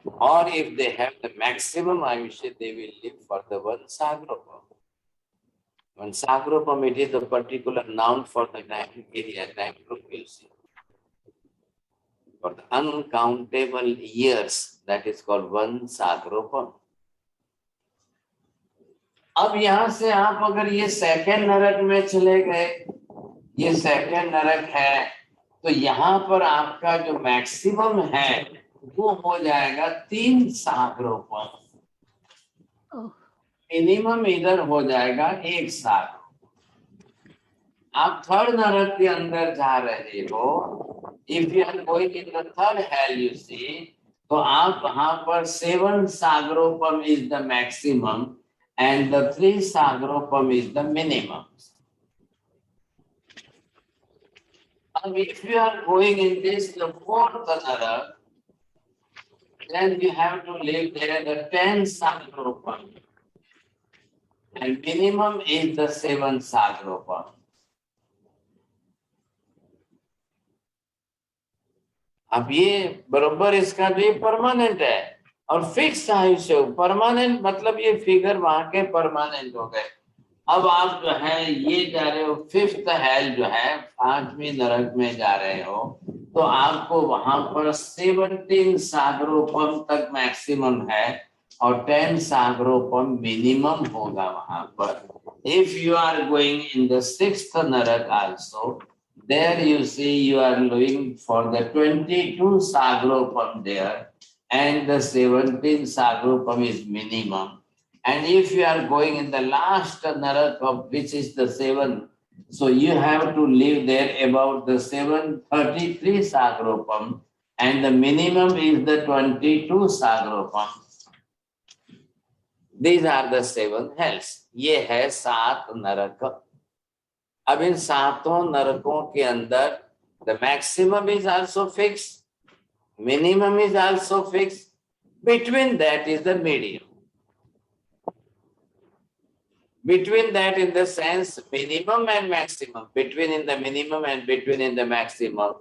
Or if they have the maximum Ayushya, they will live for the one Sagropam. One Sagropam, it is a particular noun for the time area, time group, we'll see. For the uncountable years, that is called one Sagropam. अब यहाँ से आप अगर ये सेकंड नरक में चले गए, ये सेकंड नरक है, तो यहाँ पर आपका जो मैक्सिमम है वो हो जाएगा 3 सागरोपम। मिनिमम इधर हो जाएगा 1 सागर। आप थर्ड नरक के अंदर जा रहे हो, if you are going in the third hell, you see, तो आप वहां पर 7 सागरोपम is the maximum and the 3 सागरोपम इज द मिनिमम। अब if you are going in this the fourth नरक, then you have to live there the 10 Sagropam. And minimum is the 7 Sagropam. अब ये बरोबर इसका जो ये परमानेंट है और फिक्स आयुष्य। परमानेंट मतलब ये फिगर वहां के परमानेंट हो गए। अब आप जो है ये जा रहे हो 5th हेल जो है, 5वीं नरक में जा रहे हो, तो आपको वहां पर 17 सागरोपम तक मैक्सिमम है और 10 सागरोपम मिनिमम होगा वहां पर। If you are going in the 6th नरक also, there you see you are living for the 22 सागरोपम देयर एंड द 17 सागरोपम is minimum. And if you are going in the last narak, of which is the 7, so you have to live there about the 733 sagropam, and the minimum is the 22 sagropam. These are the 7 hells. ये है 7 नरक। अब इन 7 नरकों के अंदर the maximum is also fixed, minimum is also fixed, between that is the medium. Between that in the sense minimum and maximum, between in the minimum and between in the maximum.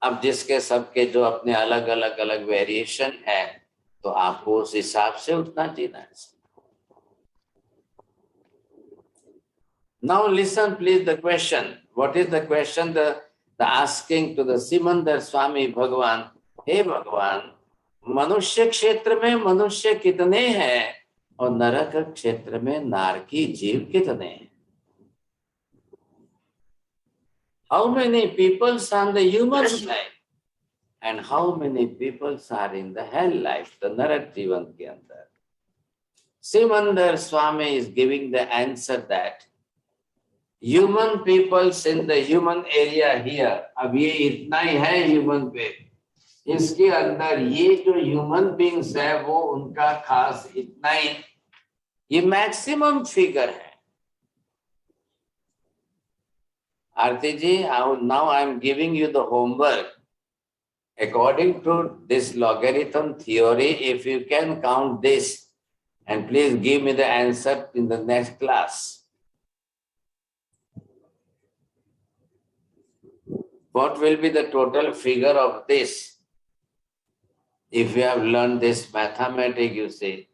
अब जिसके सबके जो अपने अलग अलग वेरिएशन है, तो आपको उस हिसाब से उतना जीना है। Now listen please the question. What is the question? The asking to the Simandar Swami भगवान, हे भगवान, मनुष्य क्षेत्र में मनुष्य कितने हैं और नरक क्षेत्र में नारकी जीव कितने हैं? How many peoples are the human life and how many peoples are in the hell life, the Narak Jivan ke andar. Simandar Swami is giving the answer that human peoples in the human area here, अब ये इतना ही है human पे, इसके अंदर ये जो human beings है वो उनका खास इतना ही, ये maximum figure है. Aarti ji, now I am giving you the homework. According to this logarithm theory, if you can count this, and please give me the answer in the next class. What will be the total figure of this? If you have learned this mathematics, you see.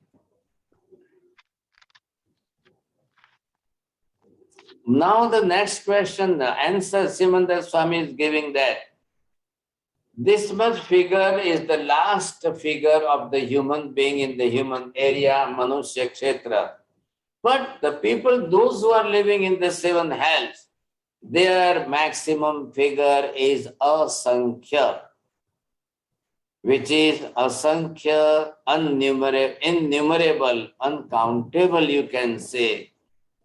Now the next question, the answer Simandar Swami is giving that this much figure is the last figure of the human being in the human area, Manushya Kshetra. But the people, those who are living in the seven hells, their maximum figure is Asankhya, which is Asankhya, innumerable, uncountable, you can say.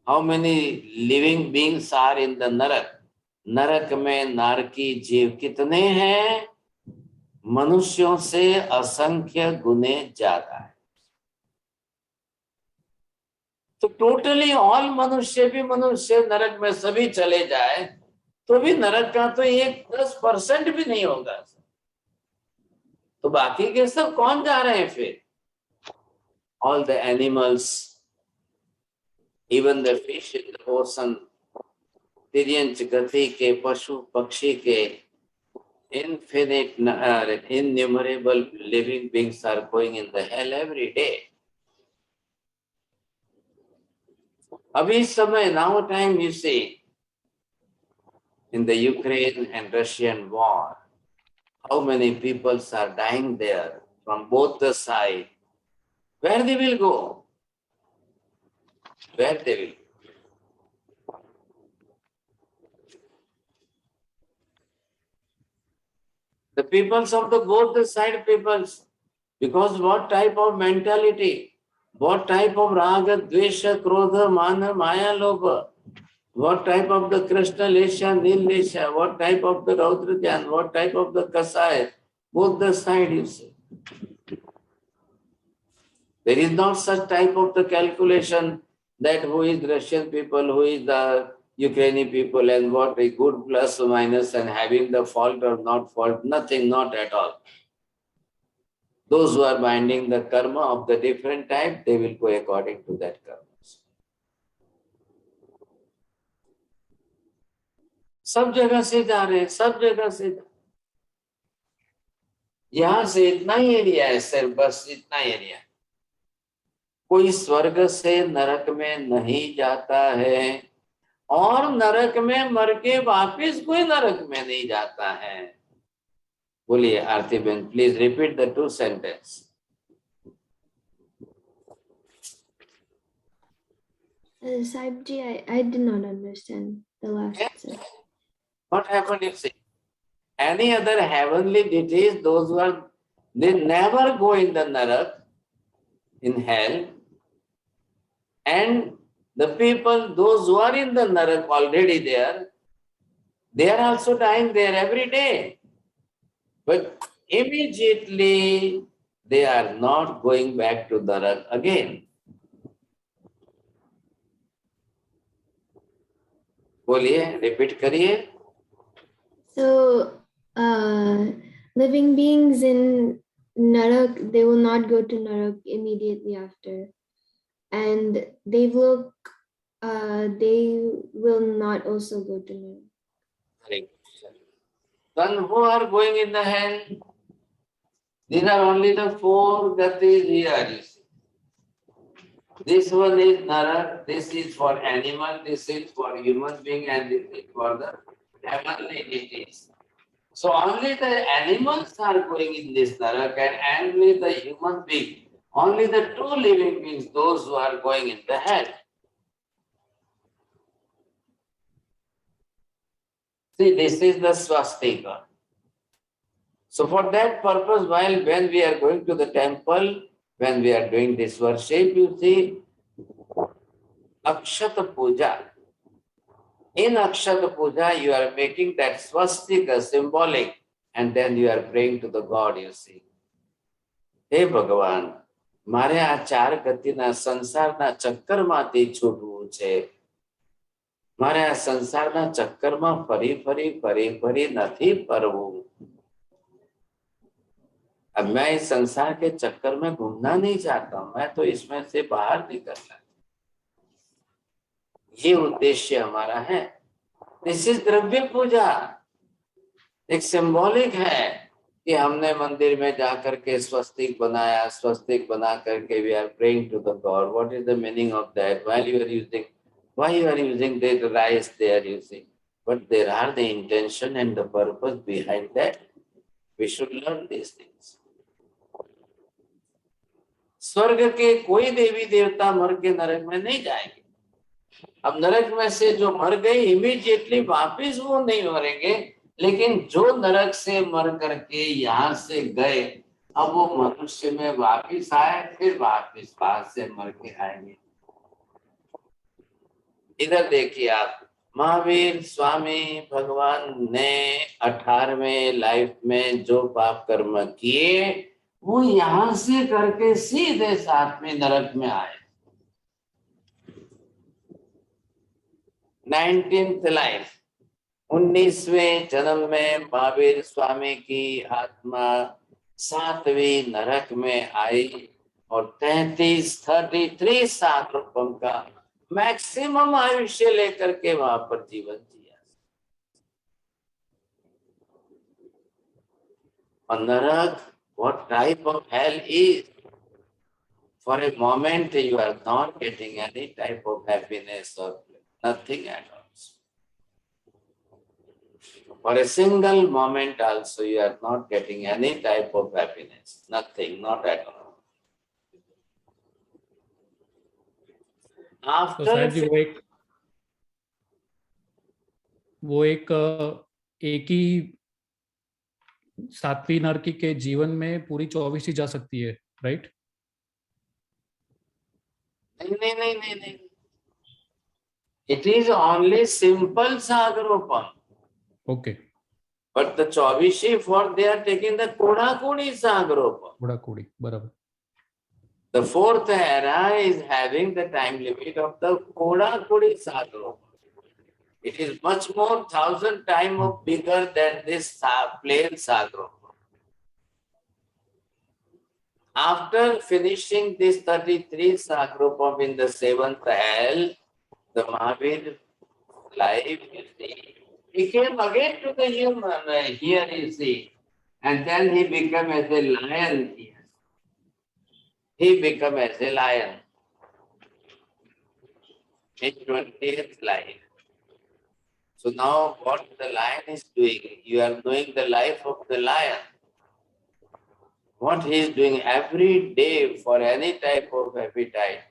How many living beings are in the Narak? नरक में नारकी जीव कितने हैं? मनुष्यों से असंख्य गुने ज्यादा है. तो टोटली ऑल मनुष्य भी मनुष्य नरक में सभी चले जाए तो भी नरक का तो 1-10% भी नहीं होगा. तो बाकी के सब कौन जा रहे हैं फिर? All the animals, even the fish in the ocean, तिर्यंच गति के पशु पक्षी के infinite, innumerable living beings are going in the hell every day. अभी समय, now time you see, in the Ukraine and Russian war, how many people are dying there from both the sides. Where they will go? Where they will? The peoples of the both the side peoples, because what type of mentality, what type of raga, dvesha, krodha, mana, maya, lobha, what type of the Krishna Lesha, Nil Lesha, what type of the Raudrajan, what type of the Kasai, both the side you see. There is not such type of the calculation that who is Russian people, who is the Ukrainian people, and what is good plus or minus and having the fault or not fault, nothing, not at all. Those who are binding the karma of the different type, they will go according to that karma. सब जगह से जा रहे हैं, सब जगह से. यहां से इतना ही एरिया है, सिर्फ बस इतना एरिया. कोई स्वर्ग से नरक में नहीं जाता है और नरक में मर के वापिस कोई नरक में नहीं जाता है. बोलिए आरती बहन, please repeat the 2 sentences. Sahib ji, I did not understand the last sentence. What happened, you see? Any other heavenly deities, those who are, they never go in the narak, in hell. And the people, those who are in the narak already there, they are also dying there every day. But immediately they are not going back to narak again. बोलिए, repeat करिए. So, living beings in Narak, they will not go to Narak immediately after. And they will not also go to Narak. Then who are going in the hell? These are only the 4 gatis here, you see. This one is Narak, this is for animal, this is for human being, and this is for the heavenly deities. So only the animals are going in this Narak and only the human being, only the 2 living beings, those who are going in the hell. See, this is the swastika. So for that purpose, when we are going to the temple, when we are doing this worship, you see, Akshat Puja. In Akshat Puja, you are making that swastika symbolic, and then you are praying to the God, you see. Hey Bhagavan, મારે આ ચાર ગતિના સંસારના ચક્કરમાંથી છૂટવું છે. મારે આ સંસારના ચક્કરમાં ફરી ફરી ફરી ફરી નથી ફરવું. अब मैं इस संसार के चक्कर में घूमना नहीं चाहता हूं, मैं तो इसमें से बाहर निकलना. ये उद्देश्य हमारा है. दिस इज द्रव्य पूजा. एक सिंबॉलिक है कि हमने मंदिर में जाकर के स्वस्तिक बनाया, स्वस्तिक बना करके we are praying to the God. What is the meaning of that? Why you are using that rice there, you see, but there are the intention and the purpose behind that. We should learn this things. स्वर्ग के कोई देवी देवता मर के नरक में नहीं जाएंगे. अब नरक में से जो मर गए इमीडिएटली वापिस वो नहीं मरेंगे, लेकिन जो नरक से मर करके यहाँ से गए, अब वो मनुष्य में वापिस आए, फिर वापिस वहां से मर के आएंगे. इधर देखिए आप, महावीर स्वामी भगवान ने 18वें लाइफ में जो पाप कर्म किए, वो यहां से करके सीधे 7वें नरक में आए. 19th लाइफ, 19वें जन्म में महावीर स्वामी की आत्मा 7वें नरक में आई और 33 साल रूपम का मैक्सिमम आयुष्य लेकर के वहां पर जीवन जिया. और नरक, what type of hell is? For a moment you are not getting any type of happiness or nothing at all. For a single moment also you are not getting any type of happiness. Nothing, not at all. तो After साहब जी वो एक ही 7वीं नरकी के जीवन में पूरी 24 ही जा सकती है, राइट? नहीं. It is only simple Sagarupam. Okay. But the Chavishi, for they are taking the Kodakudi Sagarupam. Kodakudi, barabar. The 4th era is having the time limit of the Kodakudi Sagarupam. It is much more 1,000 times bigger than this plain Sagarupam. After finishing this 33 Sagarupam in the 7th hell, the Mahavir life, you see, he came again to the human here, you see, and then he became as a lion here. He became as a lion in 20th life. So now what the lion is doing, you are knowing the life of the lion. What he is doing every day for any type of appetite,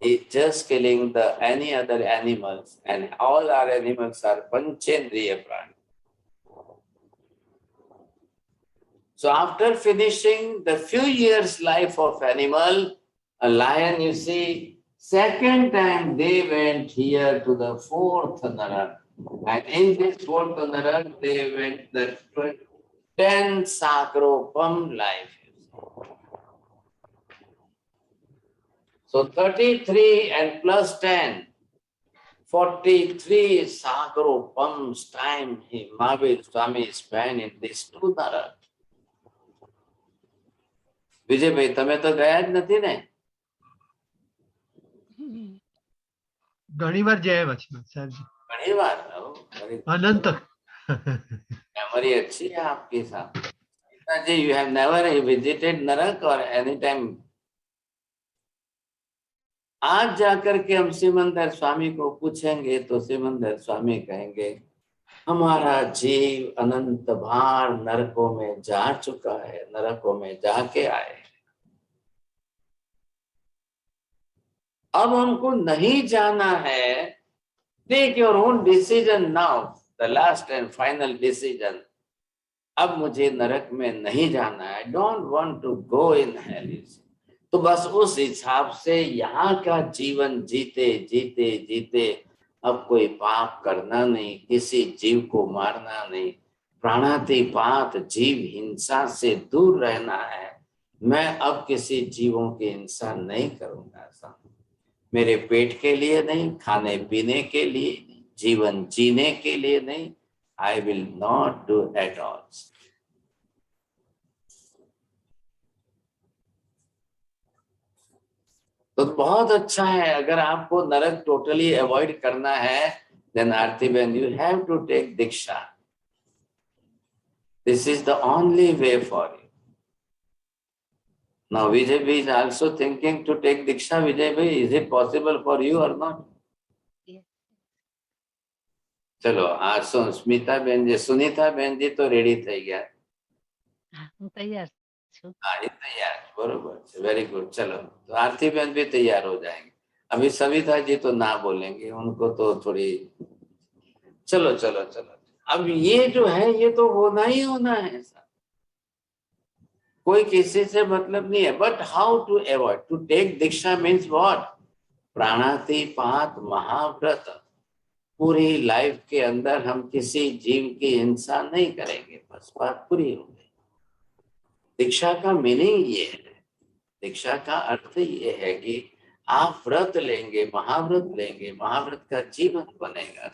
he is just killing any other animals, and all our animals are Panchendriya Prani. So after finishing the few years life of animal, a lion, you see, second time they went here to the 4th Narak. And in this 4th Narak, they went the 10 Sakropam life. So 33 and plus 10, 43 Sakropam's time Mahavir Swami spent in these 2 Narak. Vijaybhai તમે તો ગયા જ નથી ને? ઘણી વાર જયા પછી સાહેબજી. ઘણી વાર અનંત. मेमोरी अच्छी है आपके साथ. जी, you have never visited नरक or any time? आज जाकर के हम सिमंदर स्वामी को पूछेंगे तो सिमंदर स्वामी कहेंगे हमारा जीव अनंत बार नरकों में जा चुका है, नरकों में जाके आए. अब हमको नहीं जाना है. Take your own decision now. The last and final decision, अब मुझे नरक में नहीं जाना है, don't want to go in hell, तो बस उस हिसाब से यहाँ का जीवन जीते जीते जीते अब कोई पाप करना नहीं, किसी जीव को मारना नहीं, प्राणातिपात जीव हिंसा से दूर रहना है। मैं अब किसी जीवों की हिंसा नहीं करूंगा, मेरे पेट के लिए नहीं, खाने पीने के लिए नहीं, जीवन जीने के लिए नहीं, I will not do at all. तो बहुत अच्छा है, अगर आपको नरक टोटली अवॉइड करना है, देन आरती बहन you have to take diksha. This is the only way for you. Now Vijay भाई is also thinking to take diksha. Vijay भाई, is it possible for you और नॉट? चलो आज स्मिता बहन जी, सुनीता बहन जी तो रेडी થઈ ગયા। હું તૈયાર છું। हाँ, ये तैयार, बरोबर, वेरी गुड। चलो तो आरती बहन भी तैयार हो जाएंगे। अभी सविता जी तो ना बोलेंगे, उनको तो थोड़ी, चलो चलो चलो। अब ये जो है ये तो होना ही होना है, कोई किसी से मतलब नहीं है। But how to avoid? To take diksha means what? प्राणातिपात महाव्रत, पूरी लाइफ के अंदर हम किसी जीव की हिंसा नहीं करेंगे, बस बात पूरी हो गई। दीक्षा का मीनिंग ये है, दीक्षा का अर्थ ये है कि आप व्रत लेंगे, महाव्रत लेंगे, महाव्रत का जीवन बनेगा।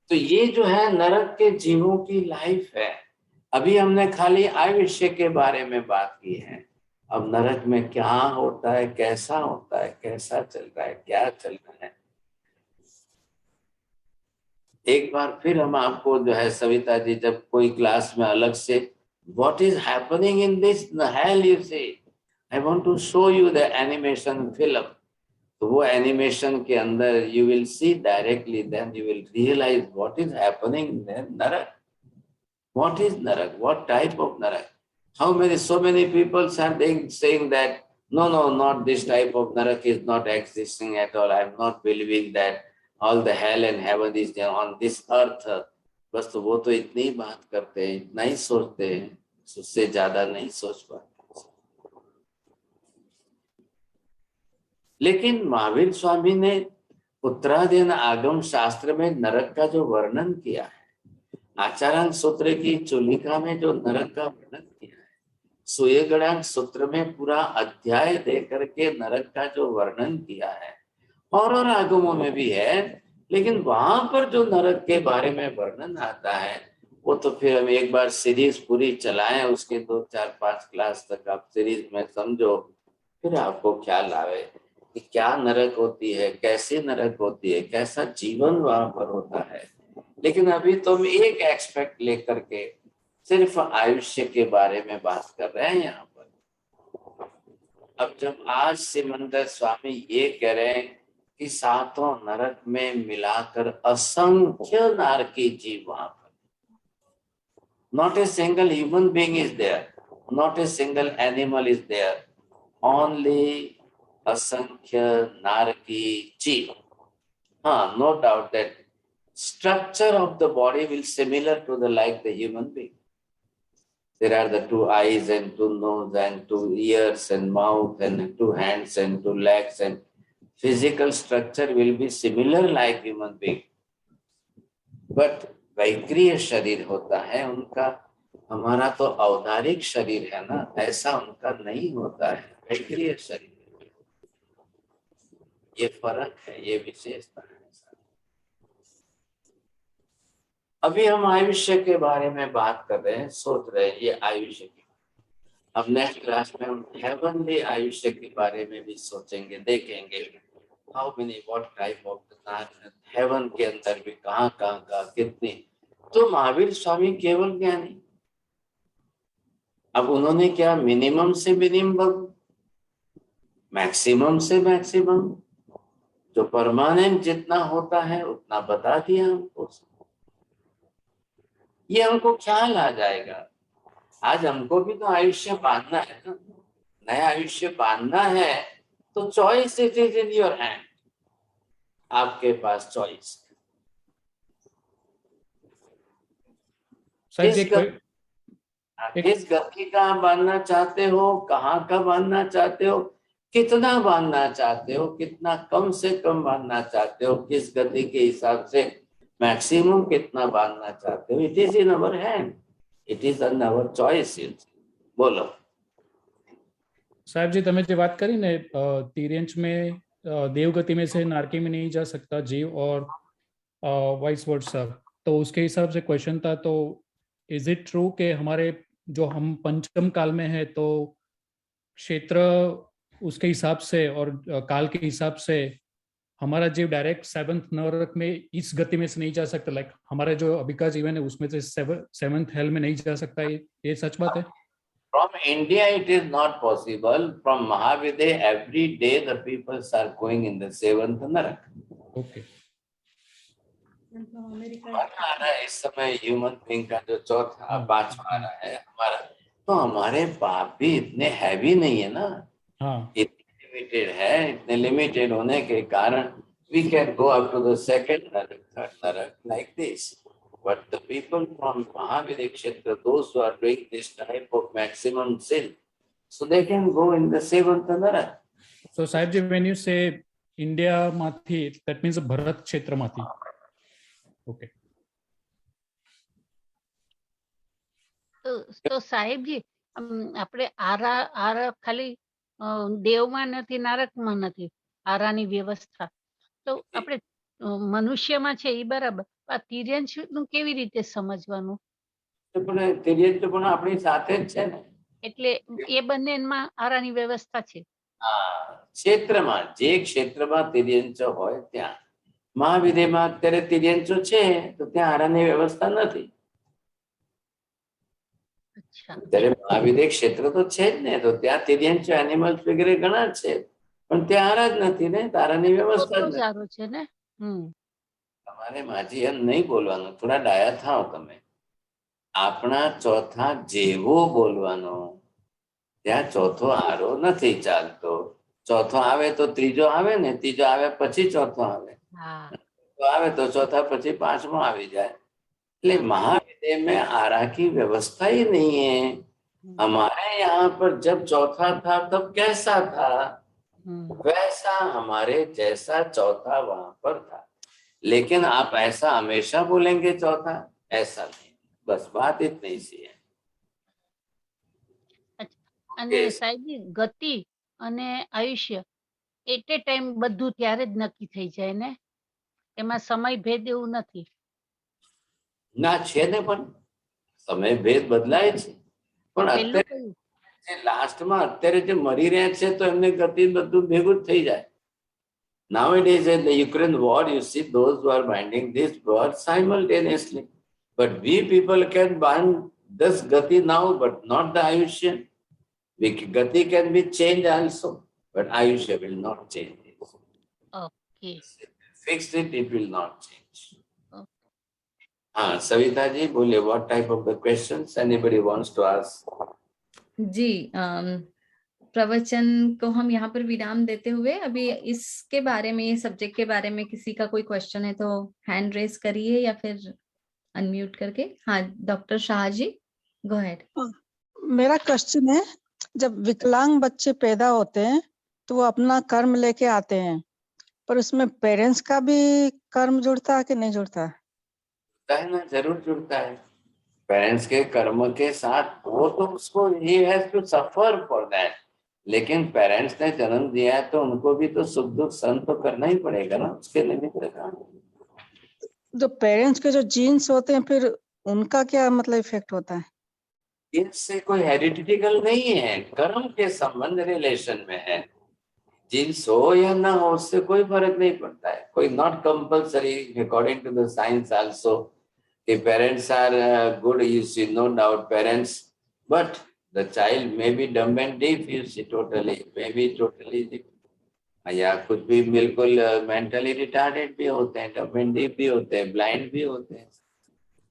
तो ये जो है नरक के जीवों की लाइफ है। अभी हमने खाली आयुष्य के बारे में बात की है, अब नरक में क्या होता है, कैसा होता है, कैसा चल रहा है, क्या चल रहा है, एक बार फिर हम आपको जो है सविता जी, जब कोई क्लास में अलग से what is happening in this hell, you say I want to show you the animation film, तो वो एनिमेशन के अंदर you will see directly, then you will realize what is happening in नरक। What is Narak? What type of Narak? So many people are saying that, no, not this type of Narak is not existing at all. I'm not believing that all the hell and heaven is there on this earth. बस तो वो तो इतनी बात करते हैं, इतना ही सोचते हैं, उससे ज्यादा नहीं सोच पाते। लेकिन महावीर स्वामी ने उत्तरायण आगम शास्त्र में नरक का जो वर्णन किया है, आचारांग सूत्र की चूलिका में जो नरक का वर्णन किया है, सुयगणांग सूत्र में पूरा अध्याय दे करके नरक का जो वर्णन किया है, और आगमों में भी है, लेकिन वहां पर जो नरक के बारे में वर्णन आता है वो तो फिर हम एक बार सीरीज पूरी चलाएं, उसके 2, 4, 5 क्लास तक आप सीरीज में समझो, फिर आपको ख्याल आवे कि क्या नरक होती है, कैसी नरक होती है, कैसा जीवन वहां पर होता है। लेकिन अभी तो हम एक एक्सपेक्ट लेकर के सिर्फ आयुष्य के बारे में बात कर रहे हैं यहाँ पर। अब जब आज सिमंदर स्वामी ये कह रहे हैं कि 7 नरक में मिलाकर असंख्य नारकी जीव वहां पर, not a single human being is there, not a single animal is there, only असंख्य नारकी जीव। हाँ, no doubt that structure of the body will similar to the like the human being. There are the 2 eyes and 2 nose and 2 ears and mouth and 2 hands and 2 legs, and physical structure will be similar like human being. But वैक्रिय शरीर होता है उनका, हमारा तो औदारिक शरीर है ना, ऐसा उनका नहीं होता है, वैक्रिय शरीर। ये फर्क है, ये विशेषता है। अभी हम आयुष्य के बारे में बात कर रहे हैं, सोच रहे हैं ये आयुष्य की। अब नेक्स्ट क्लास में हम हेवनली आयुष्य के बारे में भी सोचेंगे, देखेंगे how many what type of haven के अंदर भी कहाँ का कितनी। तो महावीर स्वामी केवल ज्ञानी, अब उन्होंने क्या मिनिमम से मिनिमम, मैक्सिमम से मैक्सिमम, जो परमानेंट जितना होता है उतना बता दिया हमको। ये हमको ख्याल आ जाएगा। आज हमको भी तो आयुष्य बांधना है ना, नया आयुष्य बांधना है, तो choice it is in your hand. आपके पास चॉइस। साहब जी किस गति का बांधना चाहते हो, कहाँ का बांधना चाहते हो, कितना बांधना चाहते हो, कितना कम से कम बांधना चाहते हो, किस गति के हिसाब से मैक्सिमम कितना बांधना चाहते हो, it is in our hand, it is in our choice. बोलो साहब जी, તમે જે વાત કરી ને તિર્યંચ में देवगति में से नारकी में नहीं जा सकता जीव और वाइस वर्सा, तो उसके हिसाब से क्वेश्चन था, तो इज इट ट्रू कि हमारे जो हम पंचम काल में है तो क्षेत्र उसके हिसाब से और काल के हिसाब से हमारा जीव डायरेक्ट सेवंथ नरक में इस गति में से नहीं जा सकता, लाइक हमारा जो अभी का जीवन है उसमें से सेवंथ हेल में नहीं जा सकता, ये सच बात है? From India, it is not possible. From Mahavidya, every day the people are going in the seventh narak. Okay. हमारा इस समय ह्यूमन बीइंग का जो चौथा पांचवा है हमारा, तो हमारे पाप भी इतने हैवी नहीं है ना। हाँ, इतने लिमिटेड है, इतने लिमिटेड होने के कारण we can go up to the second narak, third narak like this. But the people from Mahavidya Kshetra, those who are doing this type of maximum sin, so they can go in the seventh narak. so साहब जी, when you say India માંથી, that means ભરત ક્ષેત્રમાંથી. ઓકે। તો સાહેબજી, આપણે આરા ખાલી દેવમાં નથી, નારકમાં નથી આરાની વ્યવસ્થા, તો આપણે મનુષ્યમાં છે એ બરાબર, આ તિર્યંશનું કેવી રીતે સમજવાનું? તિર્યંશ પણ આપણી સાથે જ છે ને, એટલે એ બંનેમાં આરાની વ્યવસ્થા છે? ક્ષેત્રમાં, જે ક્ષેત્રમાં તિર્યંશ હોય ત્યાં, મહાવિદ્યમાં અત્યારે તિર્યંશો છે તો ત્યાં આરાની વ્યવસ્થા નથી। ત્યારે મહાવિદ્ય ક્ષેત્ર તો છે જ ને, તો ત્યાં તિર્યંશ એનિમલ્સ વગેરે ઘણા છે, પણ ત્યાં આરા જ નથી ને, તારાની વ્યવસ્થા જ નથી। તમારે માજી એમ નહીં બોલવાનું, થોડા ડાયા થાઓ તમે, આપણા ચોથા જેવો બોલવાનો। ત્યાં ચોથો આરો નથી ચાલતો, ચોથો આવે તો ત્રીજો આવે ને, ત્રીજો આવે પછી ચોથો આવે, तो आवे तो चौथा पची पांचवा आवी जाए। એટલે महाविद्या में आरा की व्यवस्था ही नहीं है। हमारे यहाँ पर जब चौथा था तब कैसा था, वैसा हमारे जैसा चौथा वहां पर था। लेकिन आप ऐसा हमेशा बोलेंगे चौथा, ऐसा नहीं, बस बात इतनी सी है। અને સાહેબજી, ગતિ અને આયુષ્ય એટ એ ટાઈમ બધું ત્યારે જ નક્કી થઈ જાય ને, એમાં સમય ભેદ એવું નથી? ના છે ને, પણ સમય ભેદ બદલાય છે, પણ અત્યારે લાસ્ટમાં અત્યારે જે મરી રહ્યા છે તો એમને ગતિ બધું ભેગું જ થઈ જાય। Nowadays in the Ukraine war, you see those who are binding this war simultaneously, but we people can bind this gati now but not the ayushya. Gati can be changed also, but ayushya will not change it. Okay. Fix it, it will not change. हाँ सविता जी बोले, what type of the questions anybody wants to ask? जी, प्रवचन को हम यहाँ पर विराम देते हुए अभी इसके बारे में, ये सब्जेक्ट के बारे में किसी का कोई क्वेश्चन है तो हैंड रेस करिए या फिर अनम्यूट करके। हाँ doctor Shah ji, go ahead. मेरा क्वेश्चन है, जब विकलांग बच्चे पैदा होते हैं तो वो अपना कर्म लेके आते हैं, पर उसमें पेरेंट्स का भी कर्म जुड़ता है कि नहीं जुड़ता है? है ना, जरूर जुड़ता है। पेरेंट्स के कर्म के साथ वो तो उसको he has to suffer for that, लेकिन पेरेंट्स ने जन्म दिया है तो उनको भी तो सुख दुख सहन तो करना ही पड़ेगा ना, उसके निमित्त का। जो पेरेंट्स के जो जीन्स होते हैं फिर उनका क्या मतलब इफेक्ट होता है? इससे कोई हेरिडिटिकल नहीं है, कर्म के संबंध रिलेशन में है। जीन्स हो या ना हो उससे कोई फर्क नहीं पड़ता है। कोई not compulsory according to the science also, the parents are good, you see, no doubt parents, but the child may be dumb and deaf, you see, totally, maybe totally, या कुछ भी बिल्कुल mentally retarded भी होते हैं, dumb and deaf भी होते हैं, blind भी होते हैं,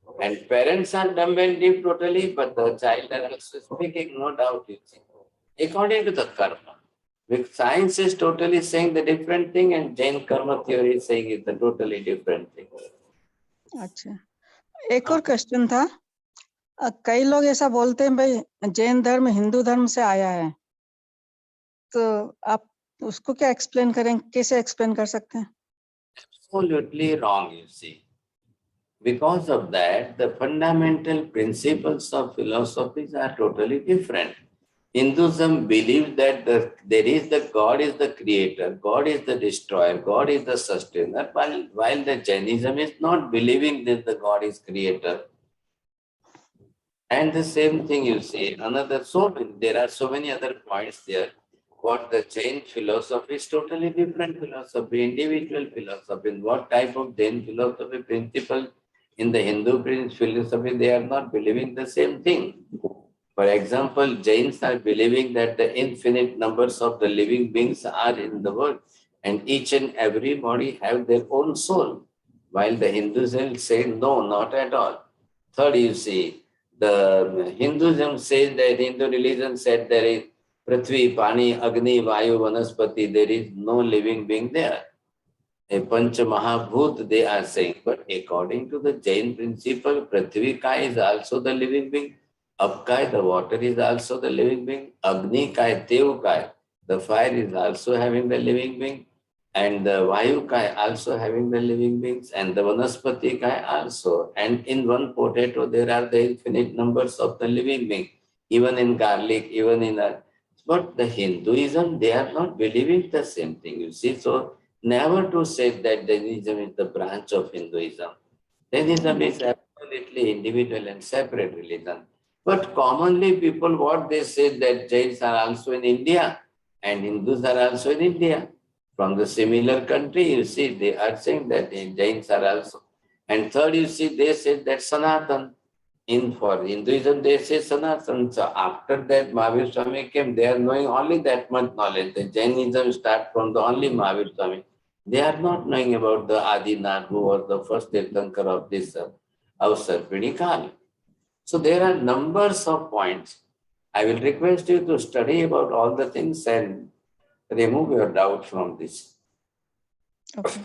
and parents are dumb and deaf totally, but the child are also speaking, no doubt, you see, according to the karma. Because science is totally saying the different thing, and Jain karma theory is saying it's a totally different thing. अच्छा, एक और क्वेश्चन था। कई लोग ऐसा बोलते हैं भाई जैन धर्म हिंदू धर्म से आया है, तो आप उसको क्या एक्सप्लेन करें, कैसे एक्सप्लेन कर सकते हैं? Absolutely wrong, you see. Because of that, the fundamental principles of philosophies are totally different. Hinduism believes that the God is the creator, God is the destroyer, God is the sustainer, while the Jainism is not believing that the God is creator. And the same thing you see, there are so many other points there. What the Jain philosophy is totally different philosophy, individual philosophy. What type of Jain philosophy principle in the Hindu philosophy, they are not believing the same thing. For example, Jains are believing that the infinite numbers of the living beings are in the world, and each and every body have their own soul, while the Hindus will say no, not at all. Third, you see, the Hinduism says that Hindu religion said there is Prithvi, Pani, Agni, Vayu, Vanaspati, there is no living being there. A Pancha Mahabhut, they are saying, but according to the Jain principle, Prithvi Kai is also the living being. Apkai, the water is also the living being. Agni Kai, Tev Kai, the fire is also having the living being. And the Vayu Kai also having the living beings. And the Vanaspati Kai also. And in one potato, there are the infinite numbers of the living beings. Even in garlic, even in a... But the Hinduism, they are not believing the same thing, you see. So never to say that Jainism is the branch of Hinduism. Jainism is absolutely individual and separate religion. But commonly people, what they say that Jains are also in India and Hindus are also in India. From the similar country, you see, they are saying that Jains are also. And third, you see, they say that Sanatan. For Hinduism, they say Sanatan. So after that, Mahavir Swami came, they are knowing only that much knowledge. The Jainism start from the only Mahavir Swami. They are not knowing about the Adinath, who was the first Tirthankar of this Avsarpini Kal. So there are numbers of points. I will request you to study about all the things and remove your doubt from this. Okay.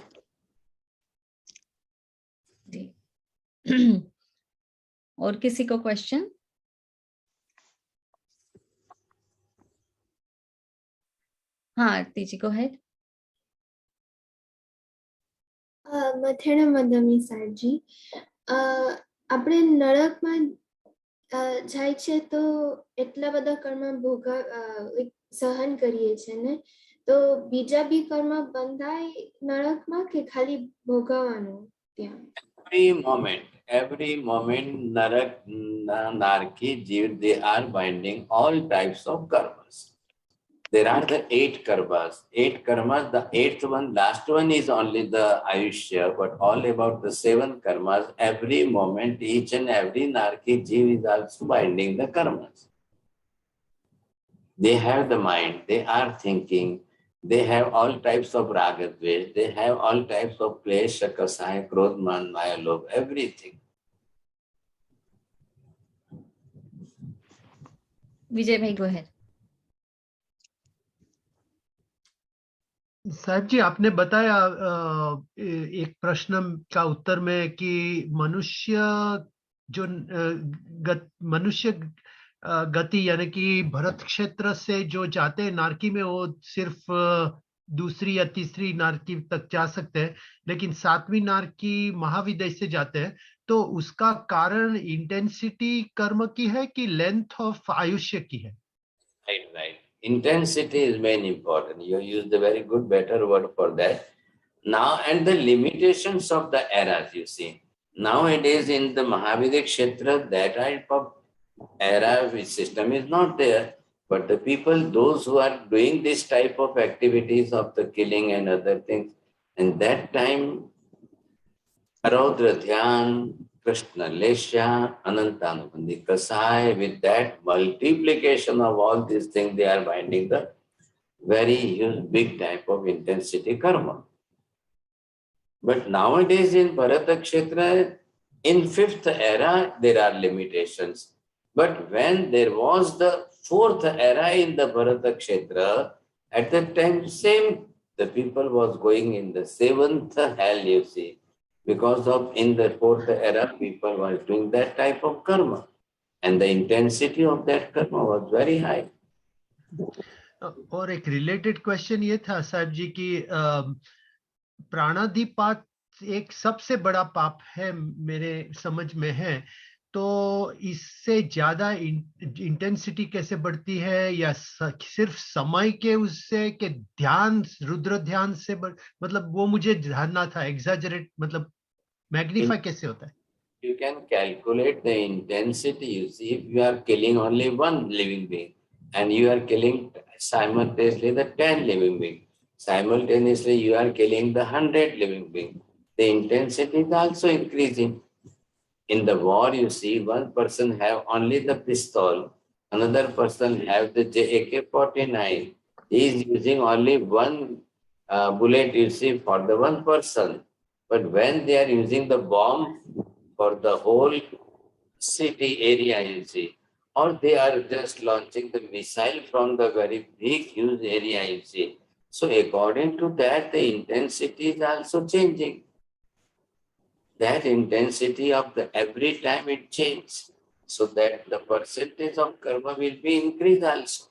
और किसी को क्वेश्चन? हाँ आरती जी, go ahead. મથેણા મદમી સાહેબજી, આપણે નરકમાં જાય છે તો એટલા બધા કર્મ સહન કરીએ છે ને, તો બીજા બી કર્મ બંધાય નરકમાં કે ખાલી ભોગવવાનું ત્યાં? Every moment narak, narki, jiv, they are binding all types of karmas. There are the 8 karmas. 8 karmas, the 8th one, last one is only the Ayushya, but all about the 7 karmas, every moment, each and every narki, jiv is also binding the karmas. They have the mind, they are thinking, they have all types of ragadvesh, they have all types of klesha, kasaya, krodh, man, maya, lobh, everything. Vijay bhai, go ahead. साहब जी, आपने बताया एक प्रश्न का उत्तर में कि मनुष्य गति यानी कि भरत क्षेत्र से जो जाते हैं नारकी में, वो सिर्फ दूसरी या तीसरी नारकी तक जा सकते हैं, लेकिन 7वीं नारकी महाविद्य से जाते हैं, तो उसका कारण इंटेंसिटी कर्म की है कि लेंथ ऑफ आयुष्य की है? Right. Intensity is very important. You used a very good, better word for that. Now, and the limitations of the eras, you see. Nowadays in the Mahavidya Kshetra, that type of era system is not there. But the people, those who are doing this type of activities of the killing and other things, in that time, Raudra Dhyan, Krishna Lesha, Anantanubandhi Kasai, with that multiplication of all these things, they are binding the very huge, big type of intensity karma. But nowadays in Bharata Kshetra, in 5th era, there are limitations. But when there was the 4th era in the Bharata Kshetra, At that time, same, the people was going in the seventh hell, you see, because of in the fourth era, people were doing that type of karma. And the intensity of that karma was very high. और एक रिलेटेड क्वेश्चन ये था साहब जी की प्राणाधिपात एक सबसे बड़ा पाप है मेरे समझ में है, तो इससे ज्यादा इंटेंसिटी कैसे बढ़ती है, या सिर्फ समय के उससे के ध्यान, रुद्र ध्यान से मतलब वो मुझे जानना था, एग्जैजरेट मतलब मैग्नीफाई कैसे होता है? You can calculate the intensity. You see, if you are killing only one living being and you are killing simultaneously the 10 living beings, simultaneously you are killing the 100 living beings, the intensity is also increasing. In the war, you see, one person have only the pistol, another person have the AK-49. He is using only one bullet, you see, for the one person. But when they are using the bomb for the whole city area, you see, or they are just launching the missile from the very big, huge area, you see. So according to that, the intensity is also changing. That intensity of the every time it changes, so that the percentage of karma will be increased also,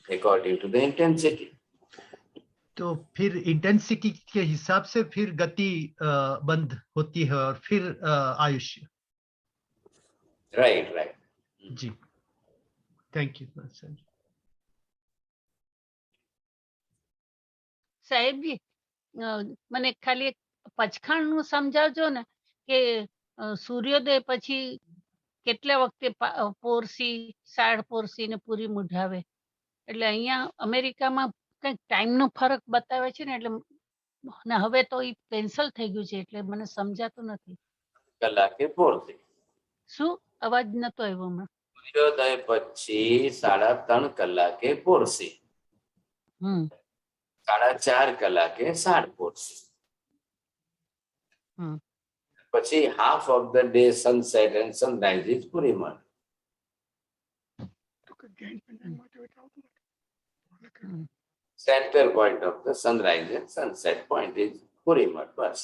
according to the intensity. तो फिर इंटेंसिटी के हिसाब से फिर गति बंद होती है और फिर आयुष्य. Right, right. जी, थैंक यू सर. સાહેબજી મને ખાલી એક પચખાણનું સમજાવજો ને કે સૂર્યોદય પછી કેટલા વખતે પોરસી સાડ પોરસી ને પૂરી મુઢાવે, એટલે અહીંયા અમેરિકામાં કંઈક ટાઈમનો ફરક બતાવે છે ને, એટલે ને હવે તો ઈ કેન્સલ થઈ ગયું છે એટલે મને સમજાતું નથી. કલાકે પોરસી. શું અવાજ નતો આવ્યો હમણાં? સૂર્યોદય પછી 3.5 કલાકે પોરસી. 4.5 કલાકે સાડ પોરસી. પછી half of the day sunset and sunrise is Puriman. Center point of the sunrise and sunset point is Puriman bus.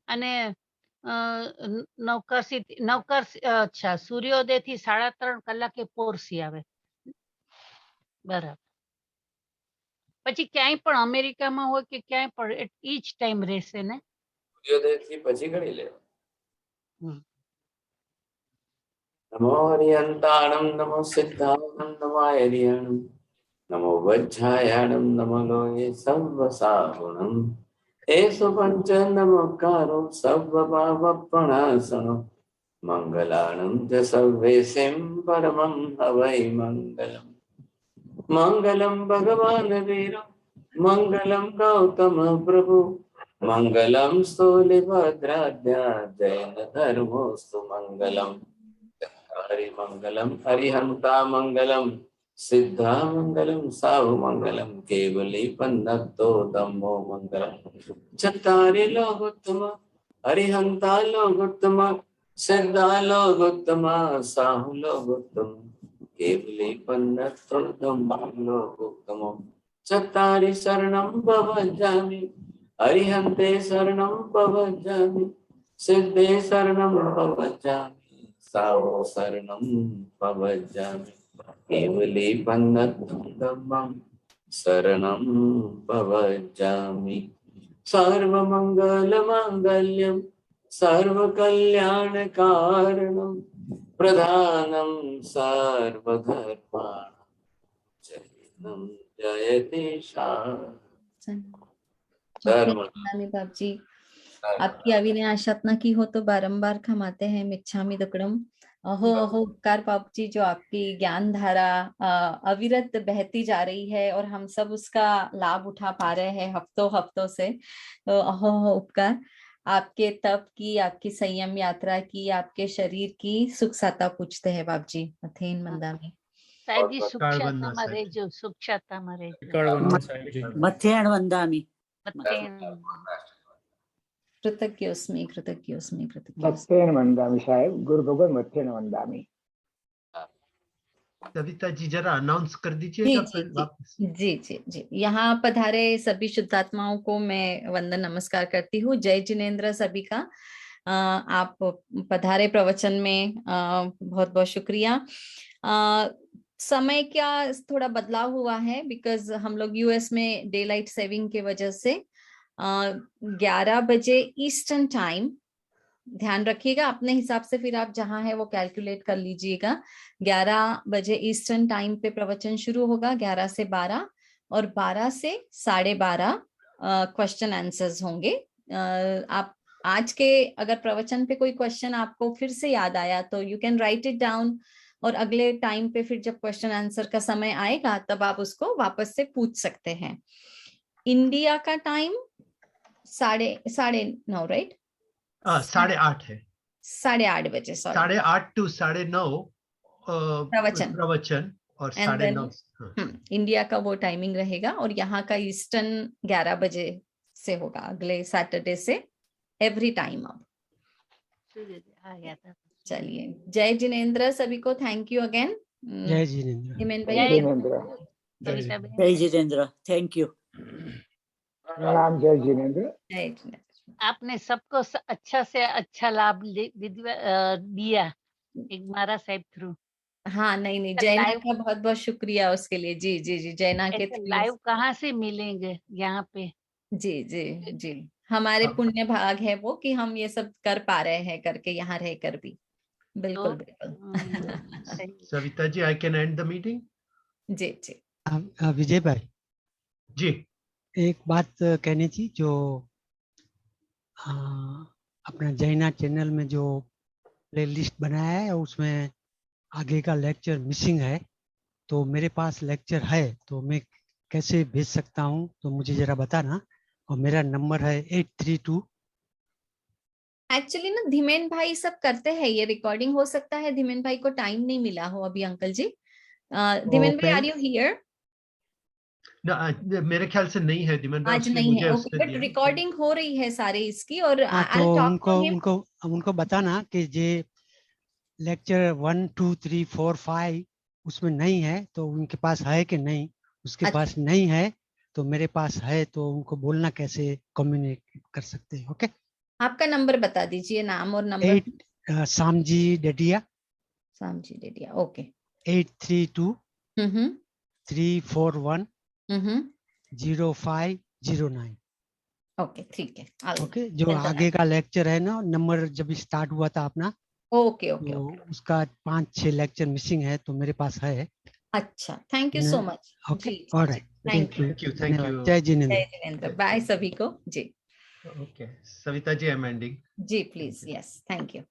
અને નવકરસી અચ્છા સૂર્યોદય થી 3.5 કલાકે પોરસી આવે, બરાબર. પછી ક્યાંય પણ અમેરિકામાં હોય કે ક્યાંય પણ ઈ જ ટાઈમ રહેશે ને? સૂર્યોદય થી પછી ગણી લે. નમો હરિયંતાણમ નમો સિદ્ધાણમ નમો હરિયણમ નમો વજ્જાયાણમ નમો લોયે સર્વ સાગુણમ એસો પંચ નમકારો સર્વ ભાવપણાસનો મંગલાણમ ચ સર્વેસિમ પરમં હવૈ મંગલમ. મંગલમ ભગવાન વીર મંગલમ ગૌતમ પ્રભુ મંગલમ સ્થૂલિભદ્રાદ્યા જૈન ધર્મોસ્તુ મંગલમ. હરિ મંગલમ હરિહંતા મંગલમ સિદ્ધા મંગલમ સાહુ મંગલમ કેવલી પન્નતો ધમ્મો મંગલમ. ચત્તારી લોકોત્તમ હરિહંતા લોકોત્તમ સિદ્ધા લોકોત્તમ સાહુ લોકોત્તમ કેવલી પન્નતો ધમ્મો લોકોત્તમ. ચત્તારી શરણમ ભવજામિ હરિહંતે શરણમ ભવજામિ સિદ્ધે શરણમ ભવજામિ સાહુ શરણમ ભવજામિ કેવલી પન્નતો ધમ્મં શરણમ ભવજામિ. સર્વમંગલ માંગલ્યમ સર્વકલ્યાણકારણમ પ્રધાનમ સર્વધર્માણામ જયમ જયતે बाबजी, आपकी अविनय आशातना की हो तो बारंबार खमाते हैं मिच्छामि दुक्कडम. अहो अहो उपकार बाबूजी, जो आपकी ज्ञान धारा अविरत बहती जा रही है और हम सब उसका लाभ उठा पा रहे हैं हफ्तों हफ्तों से. तो अहो अहो उपकार. आपके तप की, आपकी संयम यात्रा की, आपके शरीर की सुख साता पूछते हैं बाबूजी. अथेन मंदा में સાહેબજી સુક્ષાતામાં રહેજો, સુક્ષાતામાં રહેજો. મથેણ વંદામી. कृतज्ञोस्मि कृतज्ञोस्मि कृतज्ञोस्मि. मथेण वंदामी साहेब, गुरु भगवान मथेण वंदामी. कविता जी जरा अनाउंस कर जी दीजिएगा जी फिर जी वापस। जी जी जी। यहाँ पधारे सभी शुद्धात्माओं को मैं वंदन नमस्कार करती हूँ। जय जिनेन्द्र सभी का। आप पधारे प्रवचन में, बहुत बहुत शुक्रिया। समय का थोड़ा बदलाव हुआ है बिकॉज हम लोग यूएस में डे लाइट सेविंग के वजह से 11 बजे ईस्टर्न टाइम, ध्यान रखिएगा अपने हिसाब से, फिर आप जहां है वो कैलकुलेट कर लीजिएगा। 11 बजे ईस्टर्न टाइम पे प्रवचन शुरू होगा, 11 से 12, और 12 से 12:30 क्वेश्चन आंसर्स होंगे। आप आज के अगर प्रवचन पे कोई क्वेश्चन आपको फिर से याद आया तो you can write it down, और अगले टाइम पे फिर जब क्वेश्चन आंसर का समय आएगा तब आप उसको वापस से पूछ सकते हैं। इंडिया का टाइम 9:30, राइट? 8:30 है। 8:30 बजे, सॉरी। 8:30 to 9:30 प्रवचन और एंड देन 9:30। इंडिया का वो टाइमिंग रहेगा, और यहाँ का ईस्टर्न 11 बजे से होगा अगले सैटरडे से, एवरी टाइम। अब चलिए, जय जिनेन्द्र सभी को, थैंक यू अगेन। जय जिनेन्द्र। हिमेन जय भाई। कविता बहन। जय जितेंद्र, थैंक यू। प्रणाम। जय जिनेन्द्र। जय जिनेन्द्र। आपने सबको अच्छा से अच्छा लाभ दिया एक मारा साहब थ्रू। हाँ, नहीं, जैना लाइव का बहुत बहुत शुक्रिया उसके लिए। जी जी जी, जैना के ऐसे थ्रू। लाइव कहाँ से मिलेंगे यहाँ पे? जी जी जी, हमारे पुण्य भाग है वो कि हम ये सब कर पा रहे हैं, करके यहाँ रहकर भी। बिल्कुल बिल्कुल। सही। Savita ji, I can end the meeting. जी जी विजय भाई, जी एक बात कहनी थी। जो अपना जैना चैनल में जो प्लेलिस्ट बनाया है उसमें आगे का लेक्चर मिसिंग है, तो मेरे पास लेक्चर है तो मैं कैसे भेज सकता हूँ, तो मुझे जरा बताना। और मेरा नंबर है 832। एक्चुअली ना धीमेन भाई सब करते हैं ये रिकॉर्डिंग, हो सकता है धीमेन भाई को टाइम नहीं मिला हो अभी। अंकल जी, धीमेन भाई, आर यू हियर? मेरे ख्याल से नहीं है दिमन भाई, आज उसने नहीं मुझे है, ओके, उसने बट दिया। रिकॉर्डिंग हो रही है सारे इसकी, और तो I'll talk to him. उनको बताना कि जे लेक्चर 1 2 3 4 5 उसमें नहीं है, तो उनके पास है कि नहीं। उसके अच्छा। पास नहीं है तो मेरे पास है, तो उनको बोलना कैसे कम्युनिकेट कर सकते हैं। ओके, आपका नंबर बता दीजिए, नाम और नंबर। 8 सामजी डेडिया। सामजी डेडिया, ओके। 832 हम्म 341 हम्म 0509। ओके, ठीक है। ओके, जो आगे का लेक्चर है ना, नंबर जब स्टार्ट हुआ था अपना, ओके ओके तो ओके, उसका 5-6 लेक्चर मिसिंग है, तो मेरे पास है। अच्छा, thank you so much. Okay, जी all right, thank you. Thank you. धन्यवाद। जय जिनेन्द्र। जय जिनेन्द्र, बाय सभी को। जी okay, Savita ji, I am ending. जी, प्लीज, यस, थैंक यू।